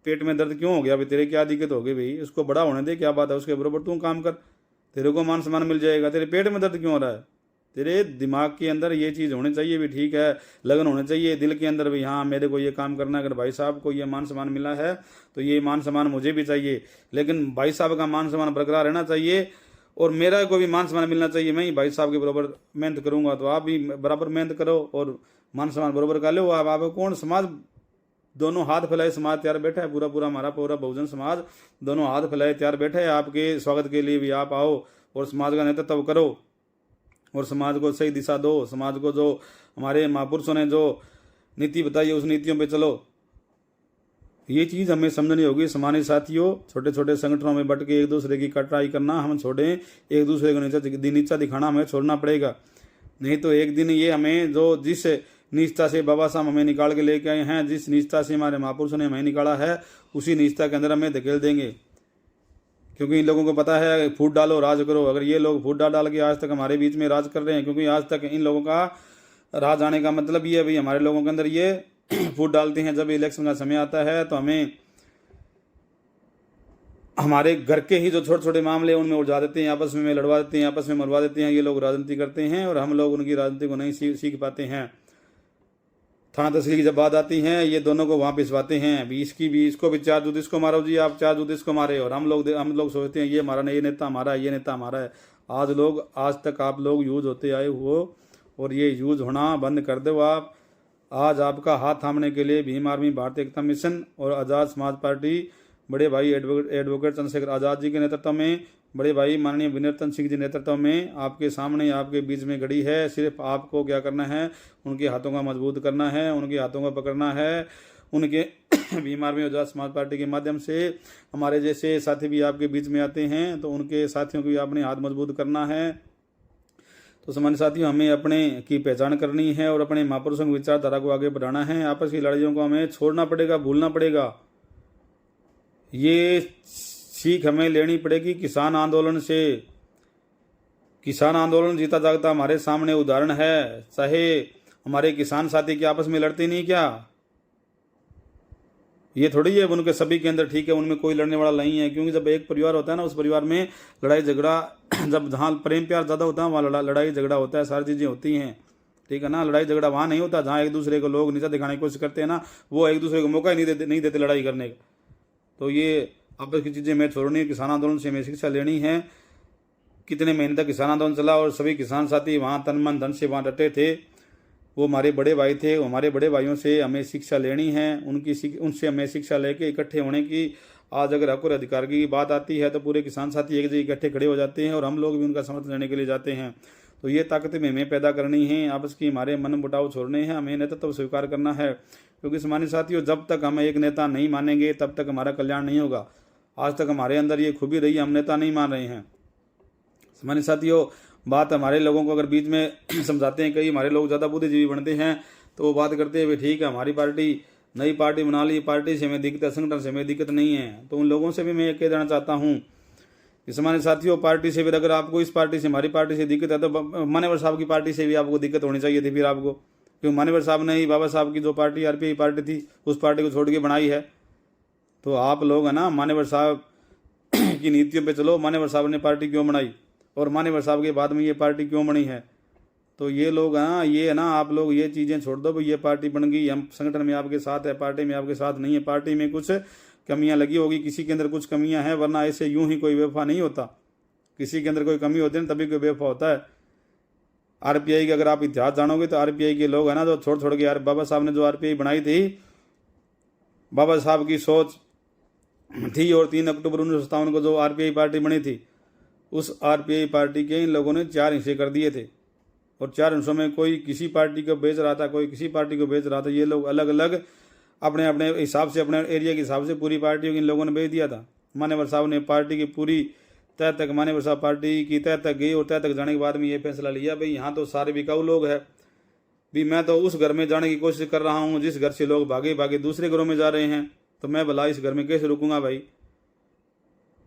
पेट में दर्द क्यों हो गया भाई, तेरे क्या दिक्कत हो गई भाई, उसको बड़ा होने दे, क्या बात है, उसके बरोबर तू काम कर, तेरे को मान सम्मान मिल जाएगा। तेरे पेट में दर्द क्यों हो रहा है, तेरे दिमाग के अंदर ये चीज़ होनी चाहिए भी ठीक है, लगन होनी चाहिए दिल के अंदर भी हाँ मेरे को ये काम करना है। अगर भाई साहब को ये मान सम्मान मिला है तो ये मान सम्मान मुझे भी चाहिए, लेकिन भाई साहब का मान सम्मान बरकरार रहना चाहिए और मेरा को भी मान सम्मान मिलना चाहिए। मैं ही भाई साहब के बराबर मेहनत करूंगा तो आप भी बराबर मेहनत करो और मान सम्मान बराबर कर लो। आप कौन समाज दोनों हाथ फैलाए समाज तैयार बैठा है, पूरा हमारा पूरा बहुजन समाज दोनों हाथ फैलाए तैयार बैठा है आपके स्वागत के लिए भी। आप आओ और समाज का नेतृत्व करो और समाज को सही दिशा दो। समाज को जो हमारे महापुरुषों ने जो नीति बताई है उस नीतियों पे चलो। ये चीज़ हमें समझनी होगी सामान्य साथियों। छोटे छोटे संगठनों में बट के एक दूसरे की कटाई करना हम छोड़ें, एक दूसरे को नीचा दिखाना हमें छोड़ना पड़ेगा। नहीं तो एक दिन ये हमें जो जिस निष्ठा से बाबा साहब हमें निकाल के लेके आए हैं, जिस निष्ठा से हमारे महापुरुषों ने हमें निकाला है, उसी निष्ठा के अंदर हमें धकेल देंगे। क्योंकि इन लोगों को पता है फूट डालो राज करो। अगर ये लोग फूट डाल के आज तक हमारे बीच में राज कर रहे हैं, क्योंकि आज तक इन लोगों का राज आने का मतलब ये है भाई हमारे लोगों के अंदर ये फूट डालते हैं। जब इलेक्शन का समय आता है तो हमें हमारे घर के ही जो छोटे छोटे मामले उनमें उलझा देते हैं, आपस में लड़वा देते हैं, आपस में मरवा देते हैं। ये लोग राजनीति करते हैं और हम लोग उनकी राजनीति को नहीं सीख पाते हैं। थाना तहसील की जब बात आती है ये दोनों को वहाँ भिजवाते हैं, अभी इसको भी 4 दूध इसको मारो जी, आप 4 दूध इसको मारे। और हम लोग सोचते हैं ये हमारा नहीं, ये नेता हमारा है, ये नेता हमारा है। आज तक आप लोग यूज होते आए हो और ये यूज होना बंद कर दो आप। आज आपका हाथ थामने के लिए भीम आर्मी, भारतीय एकता मिशन और आज़ाद समाज पार्टी बड़े भाई एडवोकेट चंद्रशेखर आज़ाद जी के नेतृत्व में, बड़े भाई माननीय विनर्तन सिंह जी नेतृत्व में आपके सामने आपके बीच में खड़ी है। सिर्फ आपको क्या करना है, उनके हाथों का मजबूत करना है, उनके हाथों को पकड़ना है। उनके भीम आर्मी और आज़ाद समाज पार्टी के माध्यम से हमारे जैसे साथी भी आपके बीच में आते हैं तो उनके साथियों को भी आपने हाथ मजबूत करना है। तो सामान्य साथियों, हमें अपने की पहचान करनी है और अपने महापुरुषों की विचारधारा को आगे बढ़ाना है। आपस की लड़ाइयों को हमें छोड़ना पड़ेगा, भूलना पड़ेगा। ये सीख हमें लेनी पड़ेगी किसान आंदोलन से। किसान आंदोलन जीता जागता हमारे सामने उदाहरण है। चाहे हमारे किसान साथी के आपस में लड़ते नहीं क्या, ये थोड़ी है उनके सभी के अंदर ठीक है उनमें कोई लड़ने वाला नहीं है, क्योंकि जब एक परिवार होता है ना, उस परिवार में लड़ाई झगड़ा जब जहाँ प्रेम प्यार ज़्यादा होता है वहाँ लड़ाई झगड़ा होता है, सारी चीज़ें होती हैं, ठीक है ना। लड़ाई झगड़ा वहाँ नहीं होता जहाँ एक दूसरे को लोग नीचा दिखाने की कोशिश करते हैं ना, वो एक दूसरे को मौका ही नहीं देते लड़ाई करने का। तो ये आपस की चीज़ें हमें छोड़नी है। किसान आंदोलन से हमें शिक्षा लेनी है। कितने महीने तक किसान आंदोलन चला और सभी किसान साथी वहाँ तन मन धन से वहाँ डटे थे। वो हमारे बड़े भाई थे, हमारे बड़े भाइयों से हमें शिक्षा लेनी है, उनसे हमें शिक्षा लेके इकट्ठे होने की। आज अगर हक और अधिकार की बात आती है तो पूरे किसान साथी एक जगह इकट्ठे खड़े हो जाते हैं और हम लोग भी उनका समर्थन लेने के लिए जाते हैं। तो ये ताकत में हमें पैदा करनी है, आपस की हमारे मन मुटाव छोड़ने हैं, हमें नेतृत्व स्वीकार करना है। क्योंकि सामान्य साथियों, जब तक हम एक नेता नहीं मानेंगे तब तक हमारा कल्याण नहीं होगा। आज तक हमारे अंदर ये खूबी रही, हम नेता नहीं मान रहे हैं। सामान्य साथियों, बात हमारे लोगों को अगर बीच में समझाते हैं, कई हमारे लोग ज़्यादा बुद्धिजीवी बनते हैं तो वो बात करते हैं, भाई ठीक है हमारी पार्टी नई पार्टी बना ली, पार्टी से हमें दिक्कत है, संगठन से हमें दिक्कत नहीं है। तो उन लोगों से भी मैं कह देना चाहता हूँ कि सामान्य साथियों, पार्टी से फिर अगर आपको इस पार्टी से हमारी पार्टी से दिक्कत है तो मान्यवर साहब की पार्टी से भी आपको दिक्कत होनी चाहिए थी फिर आपको, क्योंकि मान्यवर साहब ने ही बाबा साहब की जो पार्टी आरपीआई पार्टी थी उस पार्टी को छोड़ के बनाई है। तो आप लोग है ना मान्यवर साहब की नीतियों पे चलो, मान्यवर साहब ने पार्टी क्यों बनाई और मान्यवर साहब के बाद में ये पार्टी क्यों बनी है। तो ये लोग हैं, ये है ना, आप लोग ये चीज़ें छोड़ दो। भाई ये पार्टी बन गई, हम संगठन में आपके साथ है, पार्टी में आपके साथ नहीं है, पार्टी में कुछ कमियां लगी होगी, किसी के अंदर कुछ कमियां हैं, वरना ऐसे यूं ही कोई बेवफा नहीं होता। किसी के अंदर कोई कमी होती है ना तभी कोई बेवफा होता है। आरपीआई का अगर आप इतिहास जानोगे तो आरपीआई के लोग है ना जो छोड़ छोड़ के यार बाबा साहब ने जो आरपीआई बनाई थी, बाबा साहब की सोच थी और 3 अक्टूबर 1957 को जो आरपीआई पार्टी बनी थी, उस आरपीआई पार्टी के इन लोगों ने 4 हिस्से कर दिए थे और 4 हिस्सों में कोई किसी पार्टी को बेच रहा था, कोई किसी पार्टी को बेच रहा था। ये लोग अलग अलग अपने अपने हिसाब से, अपने एरिया के हिसाब से पूरी पार्टियों को इन लोगों ने बेच दिया था। मान्यवर साहब ने पार्टी की पूरी तय तक, मान्यवर साहब पार्टी की तय तक गई और तय तक जाने के बाद में ये फैसला लिया, भाई यहाँ तो सारे बिकाऊ लोग हैं, भी मैं तो उस घर में जाने की कोशिश कर रहा हूँ जिस घर से लोग भागे भागे दूसरे घरों में जा रहे हैं, तो मैं भला इस घर में कैसे रुकूंगा भाई।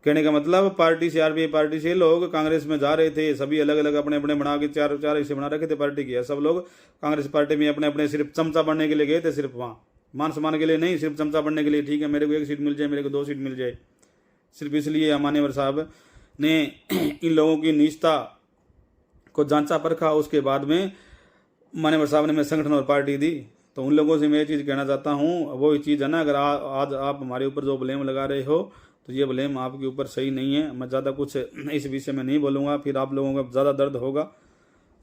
कहने का मतलब पार्टी से, आरपीआई पार्टी से लोग कांग्रेस में जा रहे थे, सभी अलग अलग अपने अपने बना के 4 हिस्से बना रखे थे पार्टी की। सब लोग कांग्रेस पार्टी में अपने अपने सिर्फ चमचा बनने के लिए गए थे, सिर्फ वहाँ मान सम्मान के लिए नहीं, सिर्फ चमचा बनने के लिए। ठीक है मेरे को 1 सीट मिल जाए, मेरे को 2 सीट मिल जाए, सिर्फ इसलिए मान्यवर साहब ने इन लोगों की निष्ठा को जांचा परखा। उसके बाद में मान्यवर साहब ने मैं संगठन और पार्टी दी। तो उन लोगों से मैं ये चीज़ कहना चाहता हूँ, वो चीज़ है ना, अगर आज आप हमारे ऊपर जो ब्लेम लगा रहे हो तो ये ब्लेम आपके ऊपर सही नहीं है। मैं ज़्यादा कुछ इस विषय में नहीं बोलूँगा, फिर आप लोगों को ज़्यादा दर्द होगा।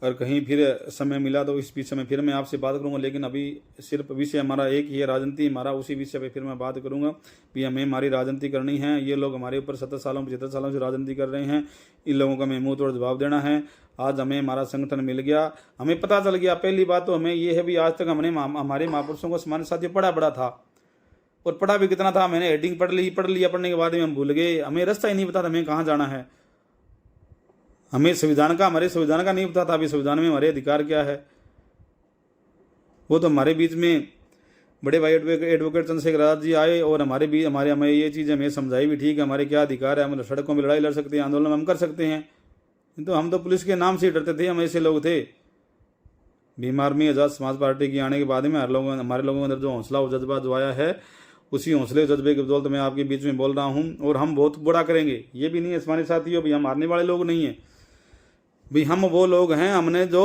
अगर कहीं फिर समय मिला तो इस विषय में फिर मैं आपसे बात करूंगा, लेकिन अभी सिर्फ विषय हमारा एक ही है, राजनीति हमारा, उसी विषय पे फिर मैं बात करूंगा भी हमें हमारी राजनीति करनी है। ये लोग हमारे ऊपर 70 सालों 75 सालों से राजनीति कर रहे हैं, इन लोगों का हमें मुंह तोड़ जवाब देना है। आज हमें हमारा संगठन मिल गया, हमें पता चल गया। पहली बात तो हमें ये है भी आज तक हमने हमारे महापुरुषों को सामान्य साथियों पढ़ा था, और पढ़ा भी कितना था, मैंने हेडिंग पढ़ लिया, पढ़ने के बाद में हम भूल गए, हमें रास्ता ही नहीं पता था हमें कहाँ जाना है। हमें हमारे संविधान का नहीं पता था अभी संविधान में हमारे अधिकार क्या है। वो तो हमारे बीच में बड़े भाई एडवोकेट चंद्रशेखर आजाद जी आए और हमें ये चीज़ हमें समझाई भी, ठीक है हमारे क्या अधिकार है, हम सड़कों में लड़ाई लड़ सकते हैं, आंदोलन हम कर सकते हैं। तो हम तो पुलिस के नाम से डरते थे, हम ऐसे लोग थे। भीम आर्मी आज़ाद समाज पार्टी के आने के बाद में हमारे लोगों के अंदर जो हौसला और जज्बा जो आया है, उसी हौसले जज्बे के बदौलत मैं आपके बीच में बोल रहा हूँ। और हम बहुत बड़ा करेंगे, ये भी नहीं है हमारे साथियों भी हम हारने वाले लोग नहीं हैं भी। हम वो लोग हैं, हमने जो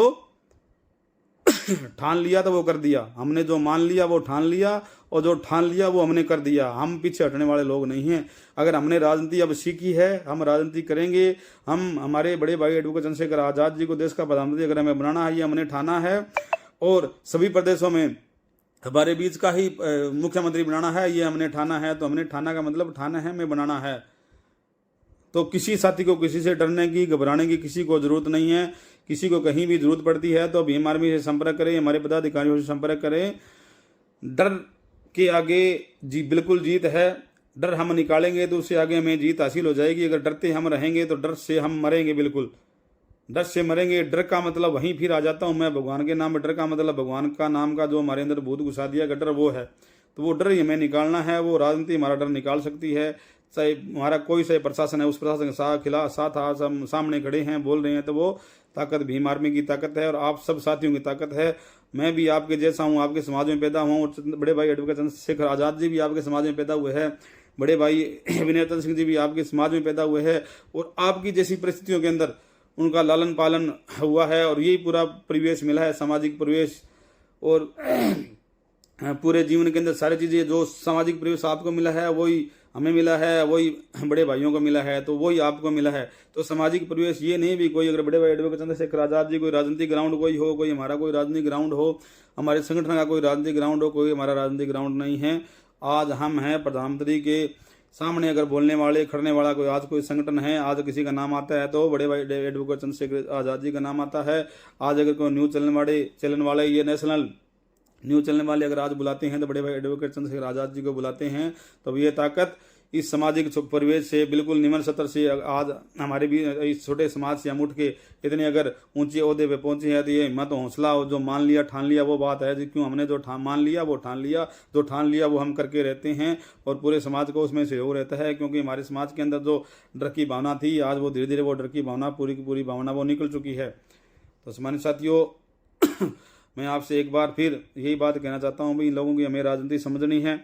ठान लिया तो वो कर दिया, हमने जो मान लिया वो ठान लिया, और जो ठान लिया वो हमने कर दिया। हम पीछे हटने वाले लोग नहीं हैं। अगर हमने राजनीति अब सीखी है, हम राजनीति करेंगे। हमारे बड़े भाई एडवोकेट चंद्रशेखर आजाद जी को देश का प्रधानमंत्री अगर हमें बनाना है, ये हमने ठाना है, और सभी प्रदेशों में हमारे बीच का ही मुख्यमंत्री बनाना है, ये हमने ठाना है। तो हमने ठाना का मतलब ठाना है, हमें बनाना है। तो किसी साथी को किसी से डरने की, घबराने की किसी को जरूरत नहीं है। किसी को कहीं भी जरूरत पड़ती है तो भीम आर्मी से संपर्क करें, हमारे पदाधिकारियों से संपर्क करें। डर के आगे जी बिल्कुल जीत है। डर हम निकालेंगे तो उससे आगे हमें जीत हासिल हो जाएगी। अगर डरते हम रहेंगे तो डर से हम मरेंगे बिल्कुल। डर से मरेंगे। डर का मतलब वहीं फिर आ जाता हूँ मैं भगवान के नाम में। डर का मतलब भगवान का नाम का जो हमारे अंदर भूत घुसा दिया का डर वो है, तो वो डर ही हमें निकालना है। वो राजनीति हमारा डर निकाल सकती है। चाहे हमारा कोई सा प्रशासन है, उस प्रशासन के साथ आज हम सामने खड़े हैं, बोल रहे हैं, तो वो ताकत भीम आर्मी की ताकत है और आप सब साथियों की ताकत है। मैं भी आपके जैसा हूँ, आपके समाज में पैदा हुआ हूँ। और बड़े भाई एडवोकेट चंद्रशेखर आज़ाद जी भी आपके समाज में पैदा हुए हैं। बड़े भाई विनय चंद्र सिंह जी भी आपके समाज में पैदा हुए हैं और आपकी जैसी परिस्थितियों के अंदर उनका लालन पालन हुआ है और यही पूरा परिवेश मिला है, सामाजिक परिवेश। और पूरे जीवन के अंदर सारी चीज़ें जो सामाजिक परिवेश आपको मिला है वही हमें मिला है, वही बड़े भाइयों को मिला है, तो वही आपको मिला है। तो सामाजिक परिवेश ये नहीं भी कोई अगर बड़े भाई एडवोकेट चंद्रशेखर आज़ाद जी कोई राजनीतिक ग्राउंड कोई हो, कोई हमारा कोई राजनीतिक ग्राउंड हो, हमारे संगठन का कोई राजनीतिक ग्राउंड हो, कोई हमारा राजनीतिक ग्राउंड नहीं है। आज हम हैं प्रधानमंत्री के सामने अगर बोलने वाले खड़ने वाला कोई आज कोई संगठन है, आज किसी का नाम आता है तो बड़े भाई एडवोकेट चंद्रशेखर आज़ाद जी का नाम आता है। आज अगर कोई न्यूज़ चलने वाले ये नेशनल न्यूज़ चलने वाले अगर आज बुलाते हैं तो बड़े भाई एडवोकेट चंद्रशेखर आज़ाद जी को बुलाते हैं। तो ये ताकत इस सामाजिक परिवेश से बिल्कुल निम्न स्तर से आज हमारे भी इस छोटे समाज से हम उठ के इतने अगर ऊंचे ओहदे पे पहुंचे हैं, तो ये हिम्मत हौसला जो मान लिया ठान लिया वो बात है। क्यों हमने जो मान लिया वो ठान लिया, जो ठान लिया वो हम करके रहते हैं और पूरे समाज को उसमें सहयोग रहता है। क्योंकि हमारे समाज के अंदर जो डर की भावना थी, आज वो धीरे धीरे वो डर की भावना पूरी की पूरी भावना वो निकल चुकी है। तो सम्मानित साथियों, मैं आपसे एक बार फिर यही बात कहना चाहता हूँ, भाई इन लोगों की हमें राजनीति समझनी है।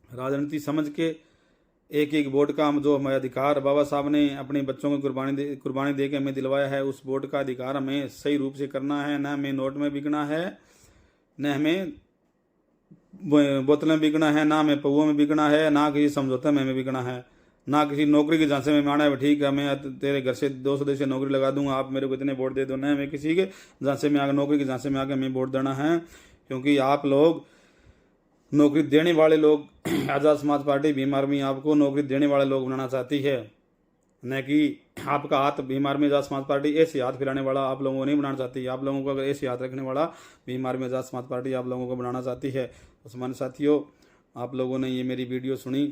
राजनीति समझ के एक एक वोट का जो हमें अधिकार बाबा साहब ने अपने बच्चों को कुर्बानी दे के हमें दिलवाया है, उस वोट का अधिकार हमें सही रूप से करना है। न हमें नोट में बिकना है, न हमें बोतल में बिकना है, ना हमें पौओं में बिकना है, ना किसी समझौते में हमें बिकना है, ना किसी नौकरी के झांसे में आना है। ठीक है, मैं तेरे घर से 200 देश से नौकरी लगा दूंगा, आप मेरे को इतने वोट दे दो। न हमें किसी के झांसे में आकर नौकरी के झांसे में आकर हमें वोट देना है। क्योंकि आप लोग नौकरी देने वाले लोग, आज़ाद समाज पार्टी भीम आर्मी आपको नौकरी देने वाले लोग बनाना चाहती है, न कि आपका हाथ भीम आर्मी आज़ाद समाज पार्टी ऐसे हाथ फैलाने वाला आप लोगों को नहीं बनाना चाहती। आप लोगों को अगर ऐसे हाथ रखने वाला भीम आर्मी आज़ाद समाज पार्टी आप लोगों को बनाना चाहती है। तो सम्मानित साथियों, आप लोगों ने ये मेरी वीडियो सुनी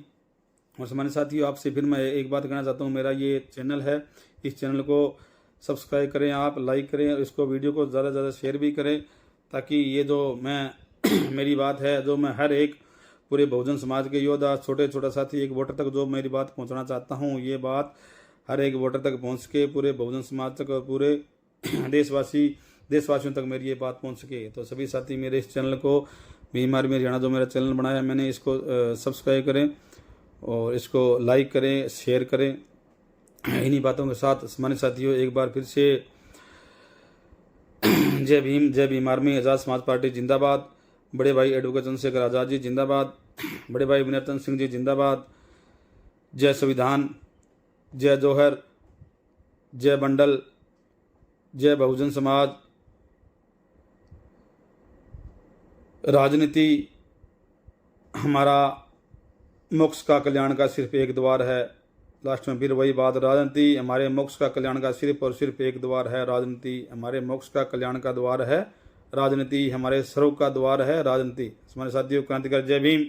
और सम्मानित साथियों, आपसे फिर मैं एक बात कहना चाहता हूँ, मेरा ये चैनल है, इस चैनल को सब्सक्राइब करें, आप लाइक करें और इसको वीडियो को ज़्यादा से ज़्यादा शेयर भी करें, ताकि ये जो मैं मेरी बात है, जो मैं हर एक पूरे बहुजन समाज के योद्धा छोटे साथी एक वोटर तक जो मेरी बात पहुंचाना चाहता हूं, ये बात हर एक वोटर तक पहुंच के पूरे बहुजन समाज तक और पूरे देशवासियों तक मेरी ये बात पहुंच सके। तो सभी साथी मेरे इस चैनल को भीम आर्मी हरियाणा जो मेरा चैनल बनाया मैंने, इसको सब्सक्राइब करें और इसको लाइक करें, शेयर करें। इन्हीं बातों के साथ सम्मानित साथियों, एक बार फिर से जय भीम आर्मी आज़ाद समाज पार्टी जिंदाबाद। बड़े भाई एडवोकेट चंद्रशेखर आज़ाद जी जिंदाबाद। बड़े भाई विनय चंद्र सिंह जी जिंदाबाद। जय संविधान, जय जौहर, जय बंडल, जय बहुजन समाज। राजनीति हमारा मोक्ष का कल्याण का सिर्फ एक द्वार है। लास्ट में फिर वही बात, राजनीति हमारे मोक्ष का कल्याण का सिर्फ और सिर्फ एक द्वार है। राजनीति हमारे मोक्ष का कल्याण का द्वार है। राजनीति हमारे सर्व का द्वार है। राजनीति हमारे साथियों, क्रांतिकारी जय भीम।